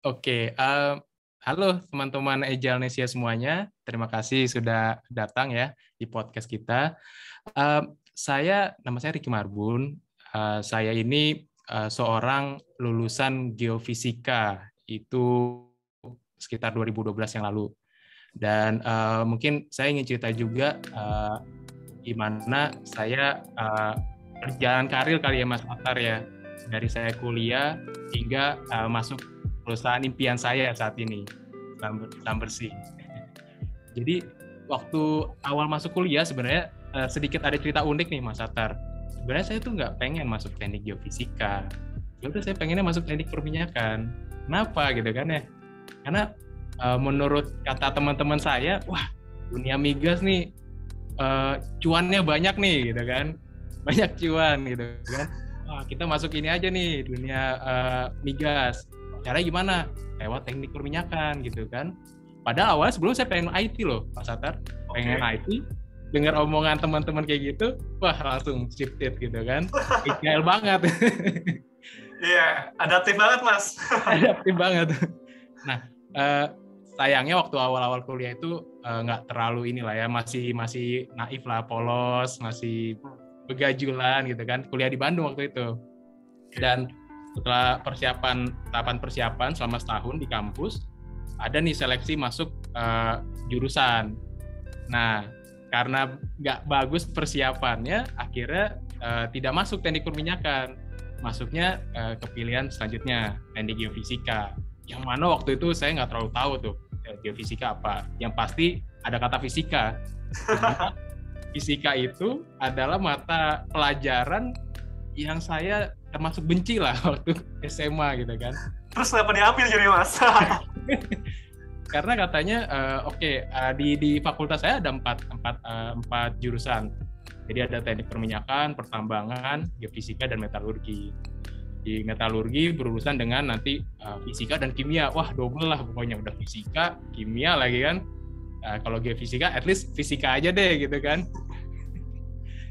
Oke, halo teman-teman Ejalnesia semuanya. Terima kasih sudah datang ya di podcast kita. Nama saya Ricky Marbun. Saya ini seorang lulusan geofisika, itu sekitar 2012 yang lalu. Dan mungkin saya ingin cerita juga gimana saya perjalanan karir kali ya Mas Atar ya. Dari saya kuliah hingga masuk perusahaan impian saya saat ini, Selam Bersih. Jadi waktu awal masuk kuliah sebenarnya sedikit ada cerita unik nih Mas Atar. Sebenarnya saya tuh nggak pengen masuk teknik geofisika. Ya udah saya pengennya masuk teknik perminyakan. Kenapa gitu kan ya? Karena menurut kata teman-teman saya, wah dunia migas nih cuannya banyak nih gitu kan. Banyak cuan gitu kan. Wah, kita masuk ini aja nih dunia migas. Caranya gimana? Lewat teknik perminyakan gitu kan. Padahal awalnya sebelum saya pengen IT loh, Mas Atar. Pengen IT, dengar omongan teman-teman kayak gitu, wah langsung shifted gitu kan. Ideal banget. Iya, adaptif banget Mas. Adaptif banget. Nah, sayangnya waktu awal-awal kuliah itu nggak terlalu inilah ya, masih naif lah, polos, masih begajulan gitu kan. Kuliah di Bandung waktu itu. Dan setelah tahapan persiapan selama setahun di kampus, ada nih seleksi masuk jurusan. Nah, karena nggak bagus persiapannya, akhirnya tidak masuk teknik perminyakan. Masuknya ke selanjutnya, teknik geofisika. Yang mana waktu itu saya nggak terlalu tahu tuh geofisika apa. Yang pasti ada kata fisika. Fisika itu adalah mata pelajaran yang saya termasuk benci lah waktu SMA gitu kan. Terus kenapa diambil jadi Mas? Karena katanya di fakultas saya ada empat jurusan. Jadi ada teknik perminyakan, pertambangan, geofisika, dan metalurgi. Di metalurgi berurusan dengan nanti fisika dan kimia. Wah double lah pokoknya, udah fisika, kimia lagi kan. Kalau geofisika at least fisika aja deh gitu kan.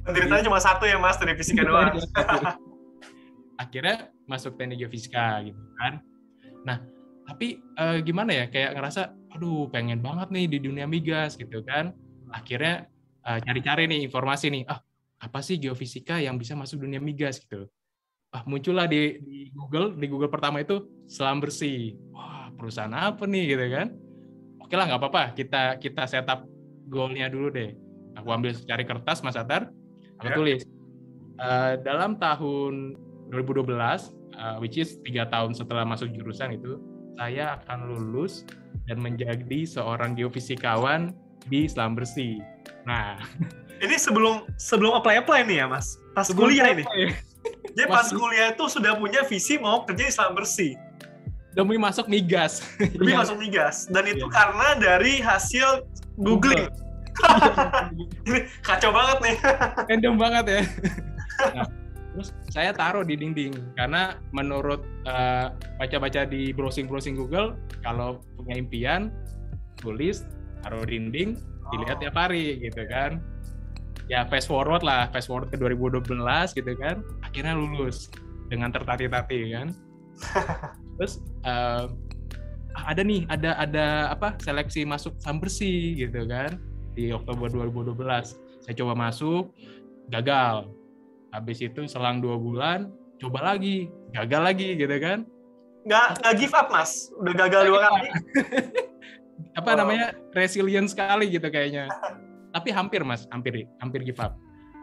Ceritanya cuma satu ya Mas, dari fisika doang. Akhirnya masuk teknik geofisika gitu kan. Nah, tapi gimana ya, kayak ngerasa aduh pengen banget nih di dunia migas gitu kan. Akhirnya cari-cari nih informasi nih, apa sih geofisika yang bisa masuk dunia migas gitu. Muncullah di Google pertama itu Selam Bersih. Wah, perusahaan apa nih gitu kan. Oke lah, nggak apa-apa, kita setup goal-nya dulu deh. Aku ambil cari kertas Mas Atar, aku tulis dalam tahun 2012, which is 3 tahun setelah masuk jurusan itu, saya akan lulus dan menjadi seorang geofisikawan di Selam Bersih. Nah, ini sebelum apply nih ya Mas, pas kuliah ini. Jadi pas kuliah itu sudah punya visi mau kerja di Selam Bersih. Demi masuk migas. Demi masuk migas, dan itu karena dari hasil googling. Ini kacau banget nih. Random banget ya. Nah, terus saya taruh di dinding karena menurut baca-baca di browsing Google, kalau punya impian tulis, taruh dinding, dilihat tiap hari gitu kan. Ya fast forward ke 2012 gitu kan. Akhirnya lulus dengan tertati-tati kan. Terus ada seleksi masuk Selam Bersih gitu kan di Oktober 2012. Saya coba masuk, gagal. Habis itu selang 2 bulan, coba lagi, gagal lagi gitu kan. Nggak give up Mas, udah gagal 2 kali. Namanya resilient sekali gitu kayaknya. Tapi hampir Mas, hampir give up.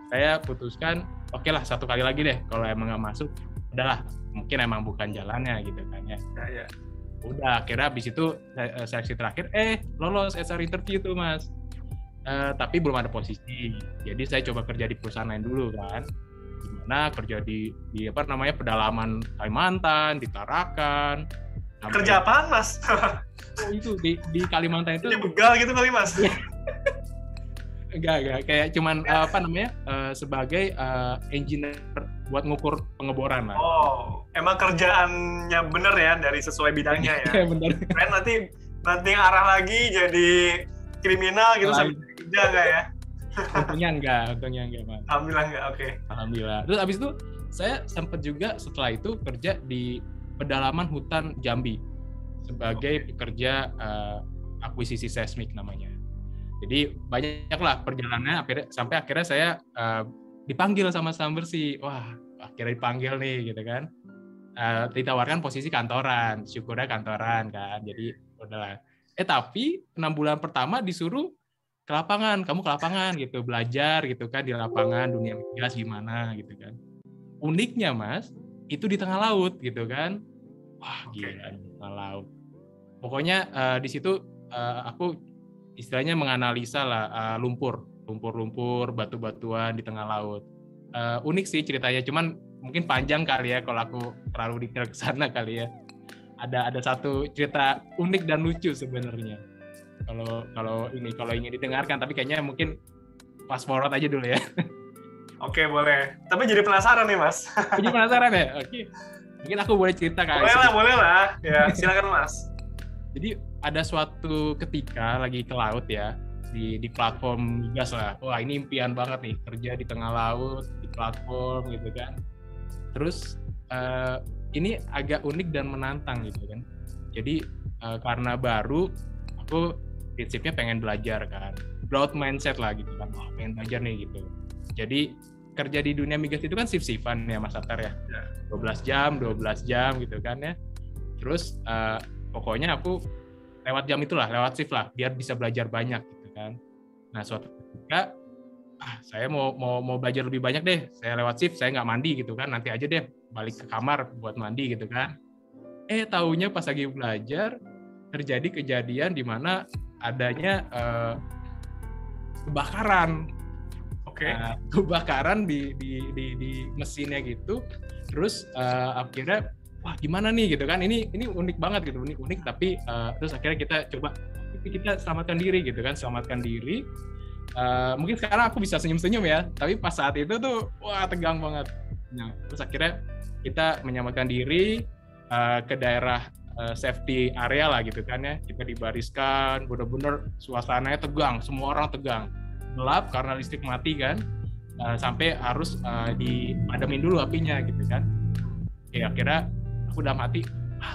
Saya putuskan, oke lah 1 kali lagi deh, kalau emang nggak masuk, udahlah, mungkin emang bukan jalannya gitu kan ya. Ya. Udah, akhirnya habis itu seleksi terakhir, lolos SR interview tuh Mas. Tapi belum ada posisi. Jadi saya coba kerja di perusahaan lain dulu kan. Gimana kerja di pedalaman Kalimantan, di Tarakan. Kerja apaan Mas? Itu di Kalimantan itu. Ini begal gitu kali Mas. Enggak, kayak cuman sebagai engineer buat ngukur pengeboran lah. Oh, emang kerjaannya bener ya dari sesuai bidangnya ya. Bener. Keren nanti arah lagi jadi kriminal gitu sampai kerja enggak ya? Untungnya enggak Mas. Alhamdulillah enggak, oke. Alhamdulillah. Terus abis itu saya sempat juga setelah itu kerja di pedalaman hutan Jambi. sebagai pekerja akuisisi seismik namanya. Jadi banyaklah perjalanannya sampai akhirnya saya dipanggil sama Schlumberger. Wah, akhirnya dipanggil nih gitu kan. Ditawarkan posisi kantoran, syukurnya kantoran kan. Jadi udahlah. Tapi 6 bulan pertama disuruh ke lapangan, kamu ke lapangan gitu, belajar gitu kan di lapangan dunia migas gimana gitu kan. Uniknya Mas, itu di tengah laut gitu kan. Wah, gila di tengah laut. Pokoknya di situ aku istilahnya menganalisa lah lumpur, batu-batuan di tengah laut. Unik sih ceritanya, cuman mungkin panjang kali ya kalau aku terlalu detail ke sana kali ya. Ada satu cerita unik dan lucu sebenarnya. Kalau ingin didengarkan, tapi kayaknya mungkin fast forward aja dulu ya. Oke, boleh. Tapi jadi penasaran nih, Mas. Jadi penasaran ya? Oke. Mungkin aku boleh cerita kali. Boleh lah. Ya, silakan Mas. Jadi ada suatu ketika lagi ke laut ya, di platform migas lah. Wah, ini impian banget nih, kerja di tengah laut, di platform gitu kan. Terus ini agak unik dan menantang gitu kan. Jadi karena baru, aku prinsipnya pengen belajar kan. Growth mindset lah gitu kan. Wah, pengen belajar nih gitu. Jadi kerja di dunia migas itu kan shift-shiftan ya Mas Atar ya. 12 jam gitu kan ya. Terus pokoknya aku lewat jam itulah, lewat shift lah, biar bisa belajar banyak gitu kan. Nah suatu ketika saya mau belajar lebih banyak deh, saya lewat shift, saya nggak mandi gitu kan, nanti aja deh balik ke kamar buat mandi gitu kan. Taunya pas lagi belajar terjadi kejadian di mana adanya kebakaran. Kebakaran di mesinnya gitu. Terus akhirnya wah gimana nih gitu kan, ini unik banget gitu, unik tapi terus akhirnya kita selamatkan diri gitu kan, mungkin sekarang aku bisa senyum-senyum ya, tapi pas saat itu tuh wah tegang banget. Nah terus akhirnya kita menyelamatkan diri ke daerah safety area lah gitu kan ya, kita dibariskan, bener-bener suasananya tegang, semua orang tegang, gelap karena listrik mati kan, sampai harus dipadamin dulu apinya gitu kan. Ya akhirnya aku udah mati,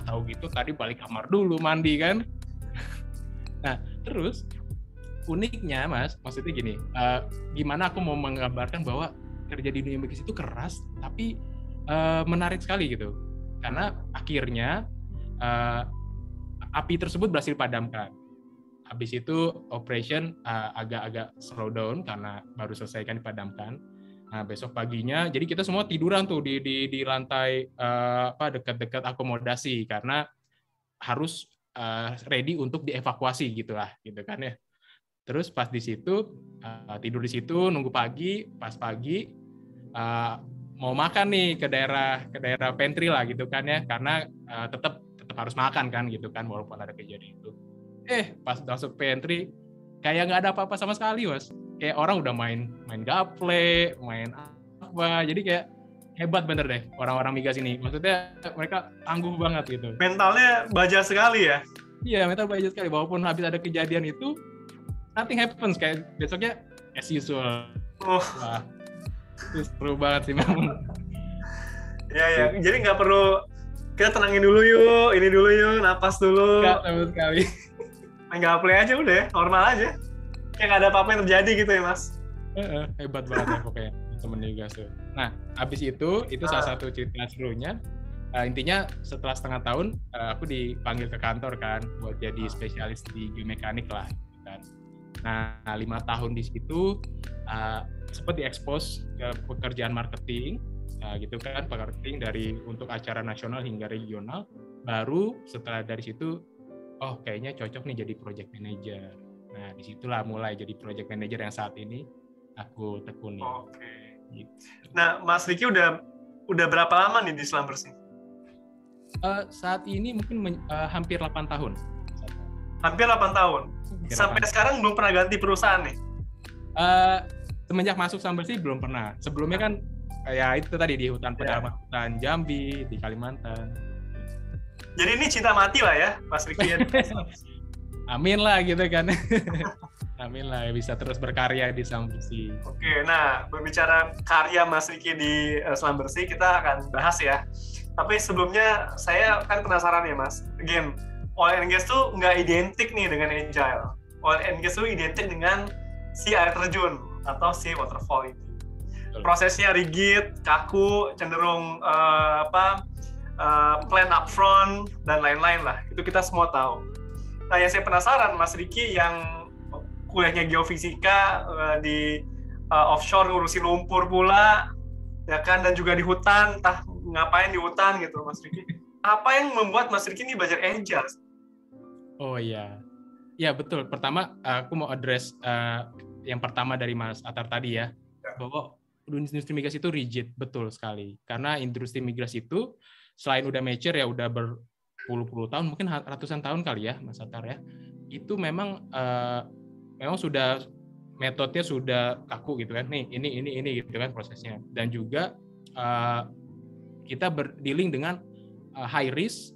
tahu gitu tadi balik kamar dulu mandi kan. Nah terus uniknya Mas, maksudnya gini, gimana aku mau menggambarkan bahwa kerja di dunia migas itu keras tapi menarik sekali gitu, karena akhirnya api tersebut berhasil dipadamkan. Habis itu operation agak-agak slow down karena baru selesai kan dipadamkan. Nah, besok paginya, jadi kita semua tiduran tuh di lantai dekat-dekat akomodasi karena harus ready untuk dievakuasi gitulah, gitu kan ya. Terus pas di situ tidur di situ nunggu pagi, pas pagi mau makan nih ke daerah pantry lah gitu kan ya, karena tetap harus makan kan gitu kan walaupun ada kejadian itu. Pas masuk pantry kayak nggak ada apa-apa sama sekali Mas. Kayak orang udah main gaple, main apa. Jadi kayak hebat bener deh orang-orang migas ini. Maksudnya mereka tangguh banget gitu. Mentalnya baja sekali ya? Iya, mental baja sekali. Walaupun habis ada kejadian itu, nothing happens. Kayak besoknya as usual. Wah, itu seru banget sih memang. Ya. Jadi nggak perlu kita tenangin dulu yuk, ini dulu yuk, napas dulu. Nggak sama sekali. Nggak play aja udah, normal aja. Kayak nggak ada apa-apa yang terjadi gitu ya Mas. Hebat banget ya pokoknya temen migas tuh. Nah, habis itu salah satu cerita serunya. Intinya setelah setengah tahun aku dipanggil ke kantor kan buat jadi spesialis di geomekanik lah gitu kan. Nah 5 tahun di situ sempat diekspos ke pekerjaan marketing gitu kan, marketing untuk acara nasional hingga regional. Baru setelah dari situ kayaknya cocok nih jadi project manager. Nah disitulah mulai jadi project manager yang saat ini aku tekuni. Oke. Gitu. Nah Mas Riki udah berapa lama nih di Schlumberger? Saat ini mungkin hampir 8 tahun. Hampir 8 tahun? Sampai sekarang belum pernah ganti perusahaan nih? Semenjak masuk Schlumberger belum pernah. Sebelumnya kan ya itu tadi di hutan pedalaman, hutan Jambi, di Kalimantan. Jadi ini cinta mati lah ya Mas Riki. Amin lah gitu kan. Amin lah bisa terus berkarya di Schlumberger. Oke, nah berbicara karya Mas Riki di Schlumberger kita akan bahas ya. Tapi sebelumnya saya kan penasaran ya Mas. Again, oil and gas tuh nggak identik nih dengan agile. Oil and gas tuh identik dengan si air terjun atau si waterfall ini. Prosesnya rigid, kaku, cenderung plan upfront dan lain-lain lah. Itu kita semua tahu. Nah, yang saya penasaran, Mas Riki yang kuliahnya geofisika di offshore ngurusin lumpur pula, ya kan, dan juga di hutan, entah ngapain di hutan gitu, Mas Riki. Apa yang membuat Mas Riki ini belajar agile? Oh iya, ya betul. Pertama aku mau address yang pertama dari Mas Atar tadi ya, bahwa industri migrasi itu rigid, betul sekali. Karena industri migrasi itu selain udah mature ya, udah berpuluh-puluh tahun, mungkin ratusan tahun kali ya, Mas Atar ya. Itu memang sudah metodenya sudah kaku gitu kan. Nih, ini gitu kan prosesnya. Dan juga kita berdealing dengan high risk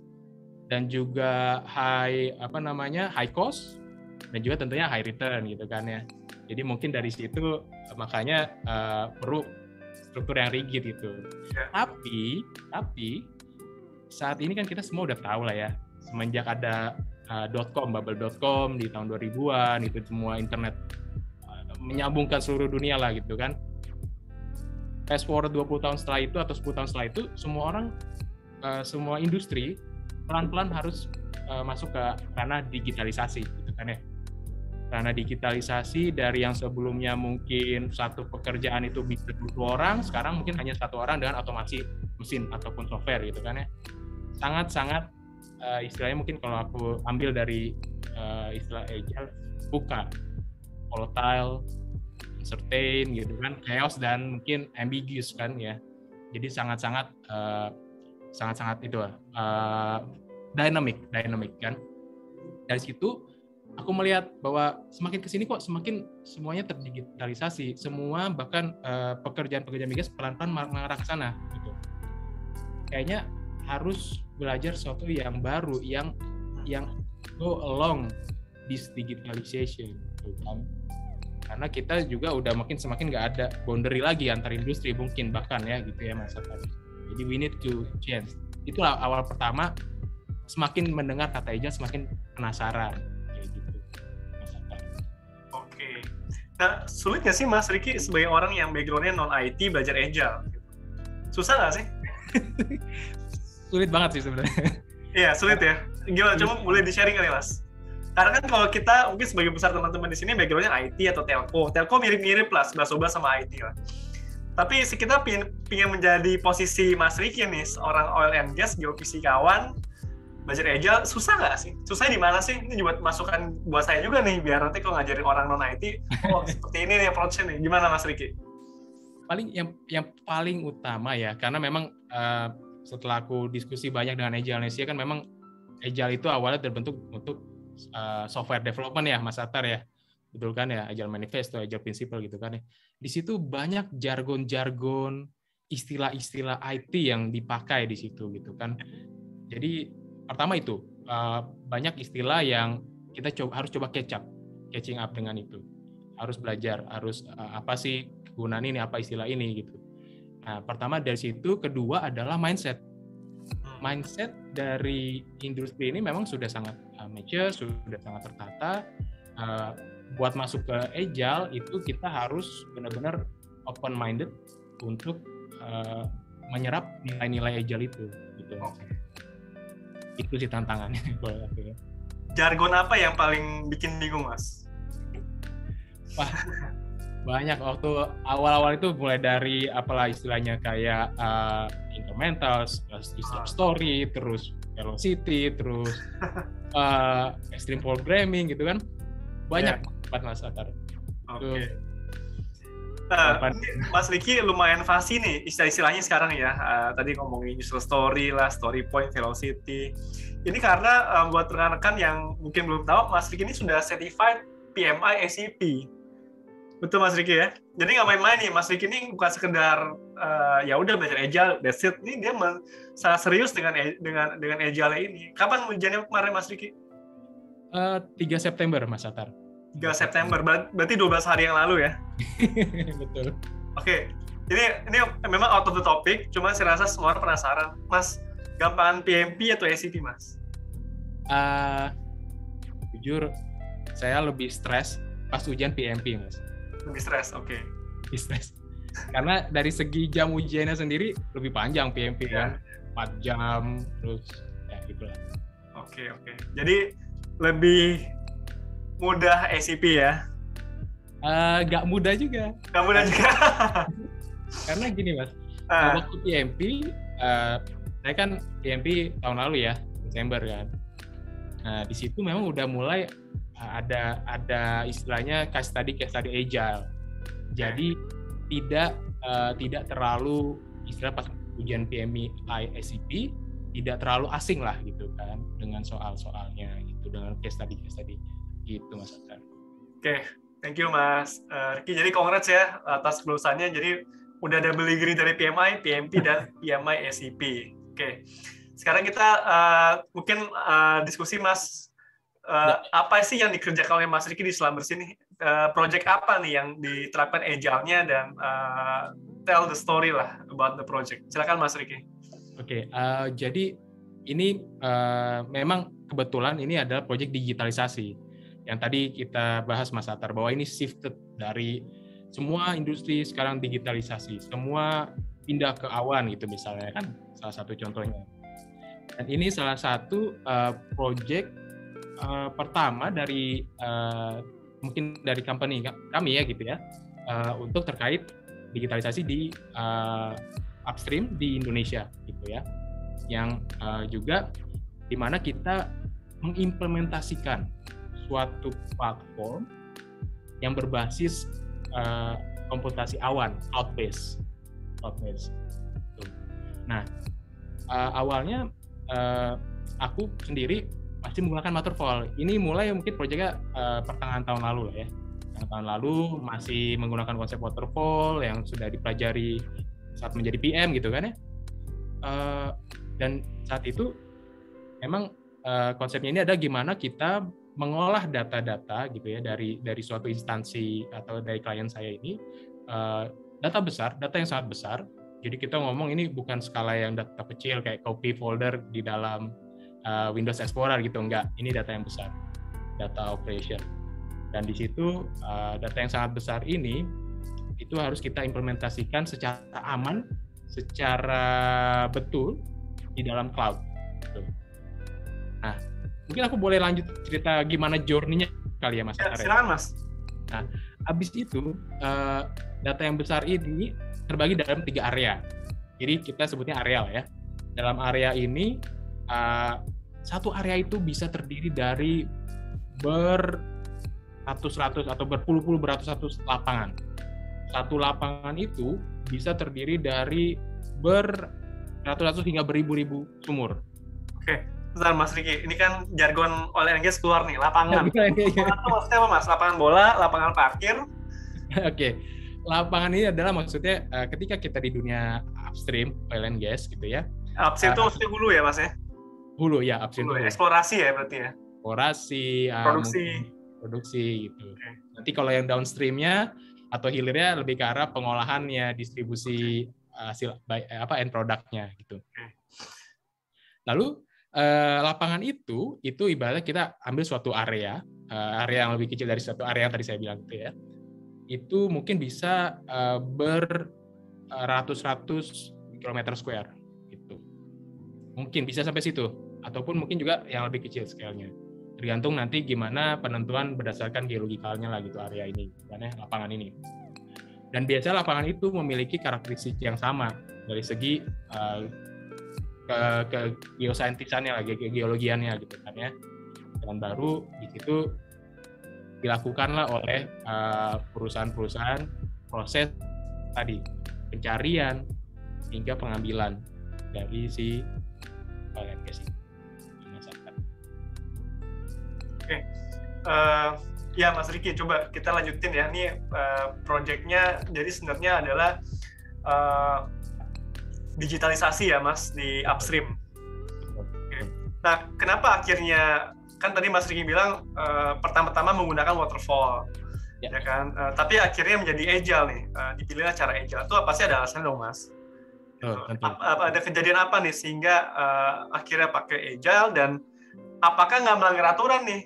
dan juga high cost dan juga tentunya high return gitu kan ya. Jadi mungkin dari situ makanya perlu struktur yang rigid gitu. Tapi saat ini kan kita semua udah tahu lah ya, semenjak ada bubble.com di tahun 2000-an, itu semua internet menyambungkan seluruh dunia lah gitu kan. Fast forward 20 tahun setelah itu atau 10 tahun setelah itu, semua orang, semua industri pelan-pelan harus masuk ke ranah digitalisasi gitu kan ya. Karena digitalisasi dari yang sebelumnya mungkin satu pekerjaan itu bisa 2 orang, sekarang mungkin hanya 1 orang dengan otomasi mesin ataupun software gitu kan ya. Sangat-sangat istilahnya mungkin kalau aku ambil dari istilah agile, buka, volatile, uncertain gitu kan, chaos dan mungkin ambiguous kan ya. Jadi sangat-sangat itu dynamic kan. Dari situ aku melihat bahwa semakin kesini kok semakin semuanya terdigitalisasi, semua bahkan pekerjaan-pekerjaan migas pelan-pelan mengarah ke sana gitu. Kayaknya harus belajar sesuatu yang baru, yang go along this digitalization gitu kan. Karena kita juga udah makin semakin nggak ada boundary lagi antar industri mungkin bahkan ya gitu ya Mas tadi. Jadi we need to change. Itulah awal pertama, semakin mendengar kata agile semakin penasaran. Nah, sulit nggak sih Mas Riki sebagai orang yang background-nya non-IT belajar agile? Susah nggak sih? Sulit banget sih sebenarnya. Iya, sulit ya. Gimana? Coba boleh di-sharing kali, Mas. Karena kan kalau kita, mungkin sebagai besar teman-teman di sini background-nya IT atau telco. Telco mirip-mirip lah, sebelah-sebelah sama IT lah. Tapi kita pengen menjadi posisi Mas Riki nih, seorang oil and gas, geofisikawan, belajar agile, susah nggak sih? Susahnya di mana sih? Ini juga masukan buat saya juga nih, biar nanti kalau ngajarin orang non-IT, seperti ini nih approach-nya nih. Gimana Mas Riki? Yang paling utama ya, karena memang setelah aku diskusi banyak dengan Agile Indonesia, kan memang Agile itu awalnya terbentuk untuk software development ya, Mas Atar ya. Betul kan ya, Agile Manifesto, Agile Principle gitu kan ya. Di situ banyak jargon-jargon, istilah-istilah IT yang dipakai di situ gitu kan. Jadi pertama itu banyak istilah yang kita harus coba catching up dengan itu. Harus belajar, harus apa sih kegunaan ini, apa istilah ini gitu. Nah, pertama dari situ, kedua adalah mindset. Mindset dari industri ini memang sudah sangat mature, sudah sangat tertata. Buat masuk ke Agile itu kita harus benar-benar open minded untuk menyerap nilai-nilai Agile itu gitu. Itu sih tantangannya. Jargon apa yang paling bikin bingung, Mas? Wah, banyak. Waktu awal-awal itu mulai dari apalah istilahnya kayak incremental, story, terus velocity, terus extreme programming gitu kan. Banyak banget Mas Atar. Oke. Mas Riki lumayan fasih nih istilah-istilahnya sekarang ya. Tadi ngomongin user story lah, story point, velocity. Ini karena buat rekan-rekan yang mungkin belum tahu, Mas Riki ini sudah certified PMI SCP. Betul Mas Riki ya. Jadi nggak main-main nih, Mas Riki ini bukan sekedar ya udah belajar Agile, that's it. Ini dia sangat serius dengan Agile ini. Kapan ujiannya kemarin Mas Riki? 3 September Mas Atar. 3 September, berarti 12 hari yang lalu ya? Betul. Oke, ini memang out of the topic, cuma saya rasa semua orang penasaran. Mas, gampangan PMP atau SCP Mas? Jujur, saya lebih stres pas ujian PMP, Mas. Lebih stres, oke. Lebih stres. Karena dari segi jam ujiannya sendiri lebih panjang PMP kan, 4 jam, terus ya gitulah. Oke. Jadi lebih mudah SCP ya? Nggak mudah juga. Nggak mudah juga. Karena gini, Mas, waktu PMP, saya kan PMP tahun lalu ya, Desember kan. Nah, di situ memang udah mulai ada istilahnya case study agile. Jadi tidak terlalu istilah pas ujian PMI SCP tidak terlalu asing lah gitu kan dengan soal-soalnya gitu, dengan case study gitu, Mas Akbar. Oke, thank you Mas Ricky. Jadi congrats ya atas kelulusannya. Jadi udah double degree dari PMI, PMP dan PMI SCP. Oke. Sekarang kita mungkin diskusi Mas, apa sih yang dikerjakan oleh Mas Ricky di Slumbers ini? Project apa nih yang diterapkan agile-nya, dan tell the story lah about the project. Silakan Mas Ricky. Oke, jadi ini memang kebetulan ini adalah project digitalisasi yang tadi kita bahas Mas Atar, bahwa ini shifted dari semua industri sekarang digitalisasi, semua pindah ke awan gitu misalnya kan salah satu contohnya. Dan ini salah satu project pertama dari mungkin dari company kami ya gitu ya, untuk terkait digitalisasi di upstream di Indonesia gitu ya, yang juga di mana kita mengimplementasikan suatu platform yang berbasis komputasi awan, cloud-based. Nah, awalnya aku sendiri pasti menggunakan waterfall. Ini mulai mungkin proyeknya pertengahan tahun lalu lah ya. Tahun lalu masih menggunakan konsep waterfall yang sudah dipelajari saat menjadi PM gitu kan ya. Dan saat itu memang konsepnya ini ada gimana kita mengolah data-data gitu ya dari suatu instansi atau dari klien saya ini, data yang sangat besar. Jadi kita ngomong ini bukan skala yang data kecil kayak copy folder di dalam Windows Explorer gitu, enggak. Ini data yang besar, data operation. Dan di situ data yang sangat besar ini itu harus kita implementasikan secara aman, secara betul di dalam cloud. Nah, mungkin aku boleh lanjut cerita gimana journey-nya kali ya Mas. Silakan Mas. Nah, habis itu data yang besar ini terbagi dalam 3 area. Jadi kita sebutnya areal ya. Dalam area ini satu area itu bisa terdiri dari beratus-ratus atau berpuluh-puluh beratus-ratus lapangan. Satu lapangan itu bisa terdiri dari beratus-ratus hingga beribu-ribu sumur. Oke, bentar Mas Ricky. Ini kan jargon oil and gas keluar nih, lapangan. Lapangan itu maksudnya apa Mas? Lapangan bola, lapangan parkir? Oke. Lapangan ini adalah maksudnya ketika kita di dunia upstream oil and gas gitu ya. Upstream itu maksudnya hulu ya Mas ya? Hulu ya, upstream hulu. Eksplorasi ya berarti ya? Eksplorasi, produksi gitu. Okay. Nanti kalau yang downstreamnya atau hilirnya lebih ke arah pengolahannya, distribusi hasil end produknya gitu. Okay. Lalu lapangan itu ibaratnya kita ambil suatu area yang lebih kecil dari satu area yang tadi saya bilang gitu ya. Itu mungkin bisa beratus-ratus kilometer square gitu. Mungkin bisa sampai situ, ataupun mungkin juga yang lebih kecil scale-nya. Tergantung nanti gimana penentuan berdasarkan geologikalnya lah gitu area ini, karena lapangan ini. Dan biasanya lapangan itu memiliki karakteristik yang sama dari segi ke geosaintisannya lah, geologiannya gitu kan ya. Dan baru di situ dilakukanlah oleh perusahaan-perusahaan proses tadi pencarian hingga pengambilan dari si oil and gas ini. Oke, ya Mas Ricky, coba kita lanjutin ya. Ini proyeknya jadi sebenarnya adalah digitalisasi ya Mas di upstream. Oke. Nah, kenapa akhirnya, kan tadi Mas Ricky bilang pertama-tama menggunakan waterfall, ya kan? Tapi akhirnya menjadi agile nih, dipilihlah cara agile. Itu pasti ada alasan dong Mas. Oh, ada kejadian apa nih sehingga akhirnya pakai agile, dan apakah nggak melanggar aturan nih?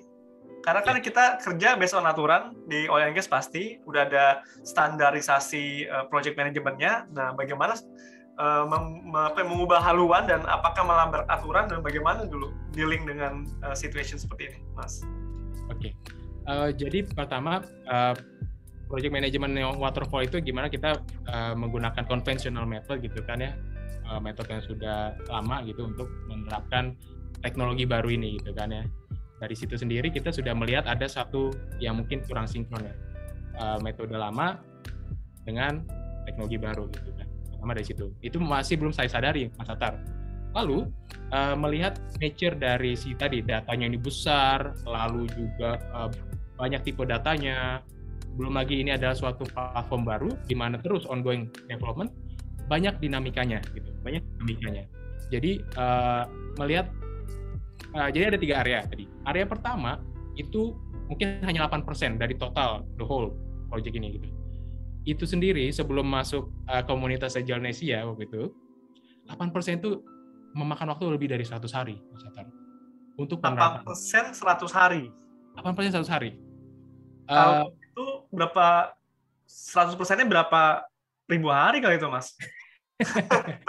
Karena kan kita kerja based on aturan di oil and gas pasti udah ada standarisasi project manajemennya. Nah, bagaimana mengubah haluan dan apakah melanggar aturan dan bagaimana dulu dealing dengan situation seperti ini, Mas? Oke. Jadi pertama project management yang waterfall itu gimana kita menggunakan conventional method gitu kan ya, metode yang sudah lama gitu untuk menerapkan teknologi baru ini gitu kan ya. Dari situ sendiri kita sudah melihat ada satu yang mungkin kurang sinkron ya, metode lama dengan teknologi baru gitu kan. Pertama dari situ, itu masih belum saya sadari, Mas Atar. Lalu melihat nature dari si tadi, datanya ini besar, lalu juga banyak tipe datanya, belum lagi ini adalah suatu platform baru di mana terus ongoing development, banyak dinamikanya gitu, banyak dinamikanya. Jadi melihat jadi ada 3 area tadi. Area pertama itu mungkin hanya 8% dari total the whole project ini gitu. Itu sendiri sebelum masuk komunitas Agilnesia waktu itu, 8% itu memakan waktu lebih dari 100 hari, Mas Atar. Untuk 8% 100 hari. 8% 100 hari. Kalau itu berapa 100%-nya berapa ribu hari kali itu, Mas?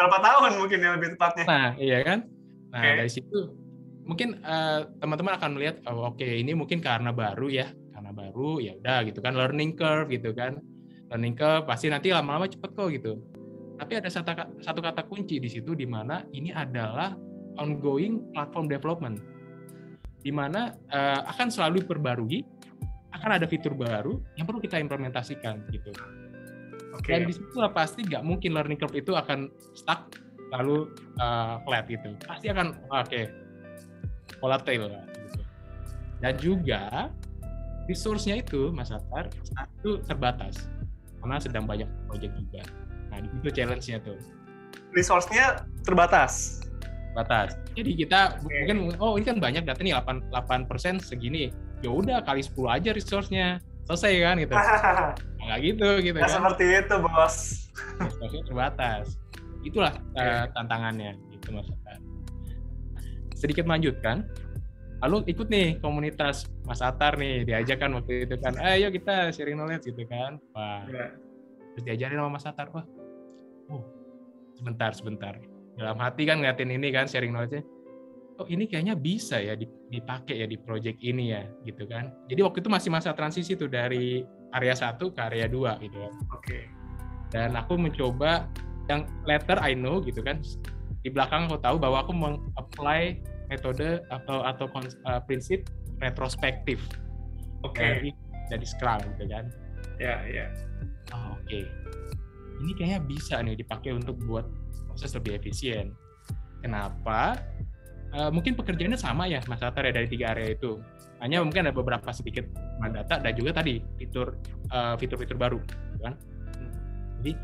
Berapa tahun mungkin ya lebih tepatnya. Nah, iya kan? Nah, dari situ mungkin teman-teman akan melihat oke, ini mungkin karena baru ya udah gitu kan, learning curve gitu kan, learning curve pasti nanti lama-lama cepet kok gitu. Tapi ada satu kata kunci di situ di mana ini adalah ongoing platform development, di mana akan selalu diperbarui, akan ada fitur baru yang perlu kita implementasikan gitu. Dan di situ pasti nggak mungkin learning curve itu akan stuck lalu flat gitu, pasti akan volatile gitu. Dan juga resource-nya itu, Mas Atar, itu terbatas karena sedang banyak proyek juga. Nah, itu challenge-nya tuh. Resource-nya terbatas. Jadi kita mungkin ini kan banyak data nih, 8% segini. Ya udah kali 10 aja resource-nya. Selesai kan gitu. Enggak gitu kan. Seperti itu, Bos. Resource-nya terbatas. Itulah tantangannya gitu, Mas Atar. Sedikit melanjutkan, lalu ikut nih komunitas Mas Atar nih, diajak kan waktu itu kan, ayo kita sharing knowledge gitu kan, terus diajarin sama Mas Atar, sebentar, dalam hati kan ngeliatin ini kan sharing knowledge-nya, ini kayaknya bisa ya dipakai ya di project ini ya gitu kan. Jadi waktu itu masih masa transisi tuh dari area 1 ke area 2 gitu kan. Dan aku mencoba yang later I know gitu kan, di belakang aku tahu bahwa aku meng-apply metode atau prinsip retrospektif dari Scrum gitu kan. Ini kayaknya bisa nih dipakai untuk buat proses lebih efisien. Kenapa? Mungkin pekerjaannya sama ya, Mas Atar ya, dari 3 area itu. Hanya mungkin ada beberapa sedikit data dan juga tadi fitur-fitur baru, kan? Jadi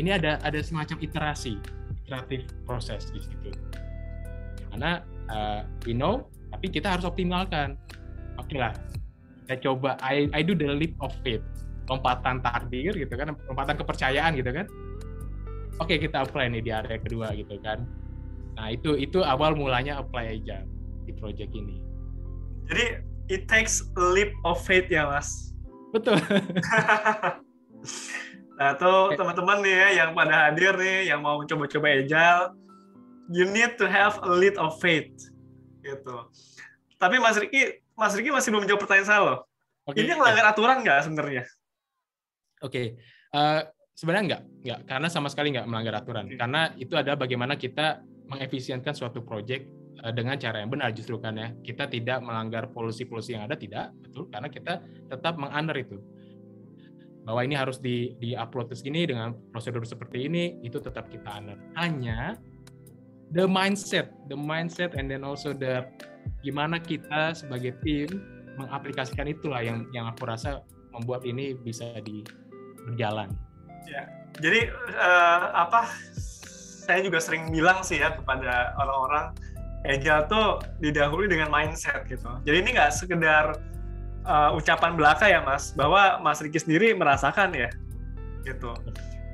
ini ada semacam iteratif proses di situ. Karena we know, tapi kita harus optimalkan. Oke lah, kita coba I do the leap of faith, lompatan takdir gitu kan, lompatan kepercayaan gitu kan. Oke, kita apply nih di area kedua gitu kan. Nah, itu awal mulanya apply aja di project ini. Jadi it takes a leap of faith ya, Mas. Betul. Nah, tuh teman-teman nih ya yang pada hadir nih, yang mau coba-coba Agile, you need to have a leap of faith, gitu. Tapi Mas Riki masih belum jawab pertanyaan saya loh. Ini melanggar aturan nggak sebenarnya? Sebenarnya nggak, karena sama sekali nggak melanggar aturan. Karena itu adalah bagaimana kita mengefisienkan suatu project dengan cara yang benar justru kan ya. Kita tidak melanggar policy-policy yang ada, tidak, betul, karena kita tetap meng-honor itu. Bahwa ini harus di-upload segini dengan prosedur seperti ini, itu tetap kita honor. Hanya the mindset and then also gimana kita sebagai tim mengaplikasikan itulah yang aku rasa membuat ini bisa berjalan. Ya, jadi saya juga sering bilang sih ya kepada orang-orang, Agile tuh didahului dengan mindset gitu. Jadi ini nggak sekedar ucapan belaka ya Mas, bahwa Mas Riki sendiri merasakan ya, gitu.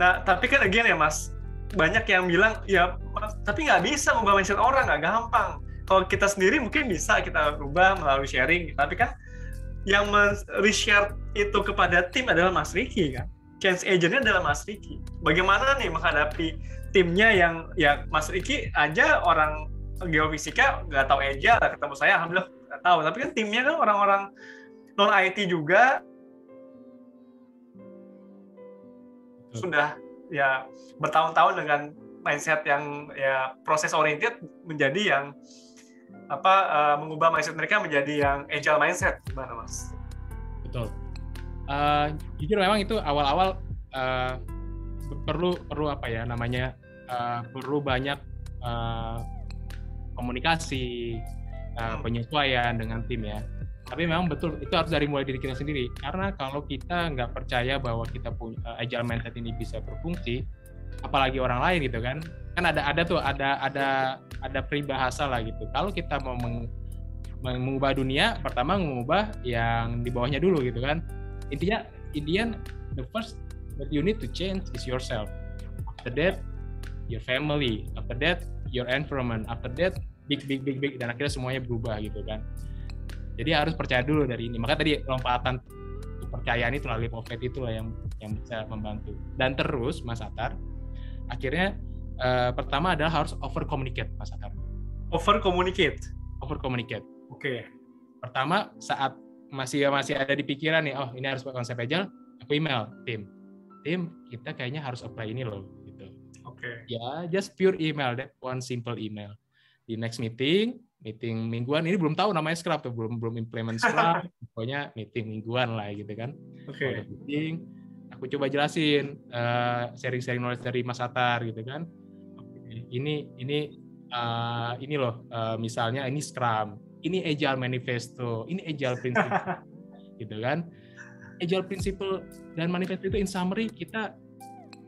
Nah, tapi kan again ya Mas, banyak yang bilang ya, tapi nggak bisa mengubah mindset orang, nggak gampang. kalau kita sendiri mungkin bisa kita rubah melalui sharing, tapi kan yang men-reshare itu kepada tim adalah Mas Ricky kan. Change agent-nya adalah Mas Ricky. Bagaimana nih menghadapi timnya yang ya Mas Ricky aja orang geofisika nggak tahu Agile, ketemu saya alhamdulillah nggak tahu, tapi kan timnya kan orang-orang non IT juga sudah ya bertahun-tahun dengan mindset yang ya proses oriented menjadi yang mengubah mindset mereka menjadi yang agile mindset. Gimana Mas? Betul. Jujur memang itu awal-awal perlu perlu banyak komunikasi, penyesuaian dengan tim ya. Tapi memang betul itu harus dari mulai diri kita sendiri, karena kalau kita nggak percaya bahwa kita punya agile mindset ini bisa berfungsi, apalagi orang lain gitu kan ada peribahasa lah gitu. Kalau kita mau mengubah dunia, pertama mengubah yang di bawahnya dulu gitu kan. Intinya the first that you need to change is yourself. After that your family, after that your environment, after that big dan akhirnya semuanya berubah gitu kan. Jadi harus percaya dulu dari ini. Maka tadi lompatan kepercayaan itu leap of faith itulah yang bisa membantu. Dan terus Mas Atar, akhirnya pertama adalah harus over communicate Mas Atar. Over communicate. Oke. Pertama saat masih ada di pikiran nih, oh ini harus konsep agile, aku email tim kita kayaknya harus apply ini loh gitu. Oke. Ya just pure email, that one simple email. Di next meeting mingguan, ini belum tahu namanya Scrum tuh, belum implement Scrum, pokoknya meeting mingguan lah gitu kan. Oke. Meeting, aku coba jelasin, sharing knowledge dari Mas Atar gitu kan. Ini loh, misalnya ini Scrum, ini Agile Manifesto, ini Agile Principle, gitu kan. Agile Principle dan Manifesto itu in summary kita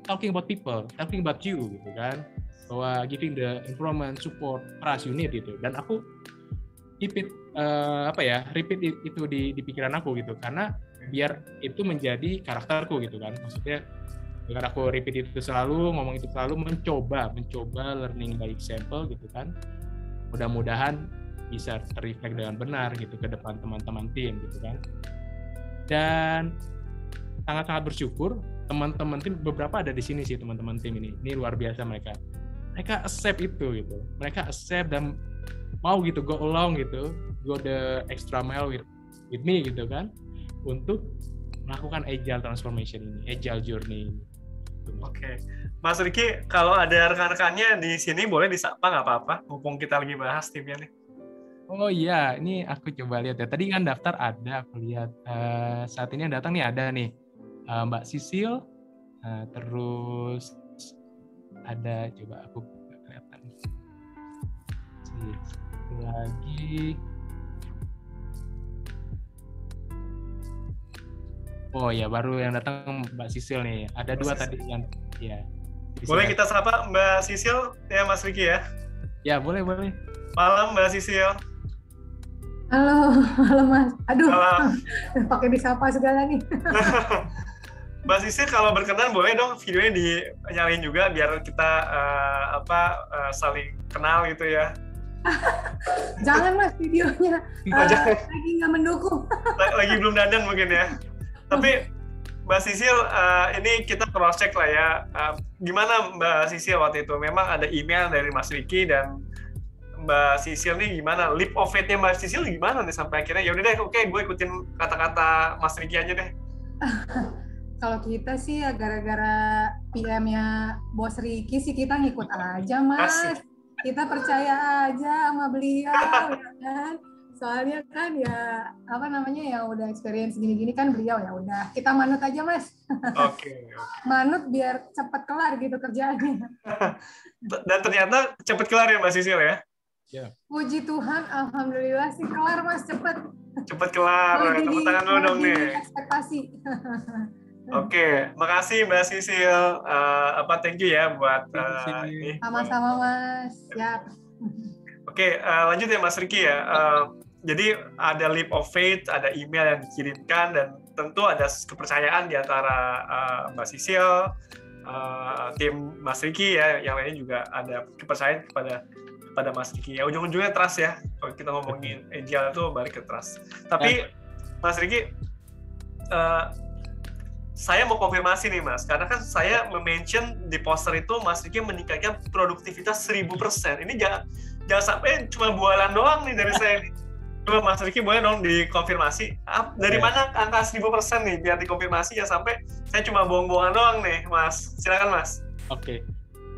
talking about people, talking about you gitu kan. Bahwa giving the improvement, support, trust you need gitu. Dan aku repeat itu di pikiran aku gitu, karena biar itu menjadi karakterku gitu kan. Maksudnya dengan aku repeat itu selalu, ngomong itu selalu, mencoba learning by example gitu kan. Mudah-mudahan bisa terreflect dengan benar gitu ke depan teman-teman tim gitu kan. Dan sangat-sangat bersyukur teman-teman tim, beberapa ada di sini sih teman-teman tim ini luar biasa. Mereka accept itu gitu, mereka accept dan mau gitu go along gitu, go the extra mile with me gitu kan, untuk melakukan agile transformation ini, agile journey ini. Oke. Mas Ricky, kalau ada rekan-rekannya di sini boleh disapa nggak apa-apa, mumpung kita lagi bahas timnya nih. Oh iya, ini aku coba lihat ya. Tadi kan daftar ada, aku lihat. Saat ini yang datang nih ada nih Mbak Sisil, terus ada, coba aku kelihatan lagi. Oh ya, baru yang datang Mbak Sisil nih. Ada dua tadi yang ya. Boleh kita sapa Mbak Sisil ya Mas Ricky ya? Ya boleh. Malam Mbak Sisil. Halo Mas. Aduh, pakai disapa segala nih. Mbak Sisil kalau berkenan boleh dong videonya dinyalain juga biar kita saling kenal gitu ya. Jangan Mas videonya. Lagi nggak mendukung. Lagi belum dandan mungkin ya. Tapi Mbak Sisil, ini kita cross check lah ya. Gimana Mbak Sisil waktu itu? Memang ada email dari Mas Ricky, dan Mbak Sisil nih gimana? Leap of faith-nya Mbak Sisil gimana nih sampai akhirnya ya udah deh, oke, gue ikutin kata-kata Mas Ricky aja deh. Kalau kita sih ya gara-gara PM-nya Bos Ricky sih kita ngikut aja Mas. Asik. Kita percaya aja sama beliau ya kan. Soalnya kan ya ya udah experience gini-gini kan beliau, ya udah kita manut aja Mas. Oke. Manut biar cepat kelar gitu kerjaannya. Dan ternyata cepat kelar ya Mbak Sisil ya? Ya. Puji Tuhan, alhamdulillah sih kelar Mas, cepet. Cepat kelar. Tepuk tangan dulu dong nih. Ekspektasi. Oke, makasih Mbak Sisil. Thank you ya buat ini. Sama-sama Mas. Siap. Oke, lanjut ya Mas Ricky ya. Jadi ada leap of faith, ada email yang dikirimkan, dan tentu ada kepercayaan di antara Mbak Sisil, tim Mas Ricky ya, yang lainnya juga ada kepercayaan kepada pada Mas Riki. Ya ujung-ujungnya trust ya. Kalau kita ngomongin agile itu balik ke trust. Tapi Mas Riki, saya mau konfirmasi nih Mas, karena kan saya mention di poster itu Mas Riki meningkatkan produktivitas 1000%. Ini jangan sampai cuma bualan doang nih dari saya nih. Coba Mas Riki boleh dong dikonfirmasi dari mana angka 1000% nih, biar dikonfirmasi ya sampai saya cuma bohong-bohongan doang nih Mas. Silakan Mas. Oke.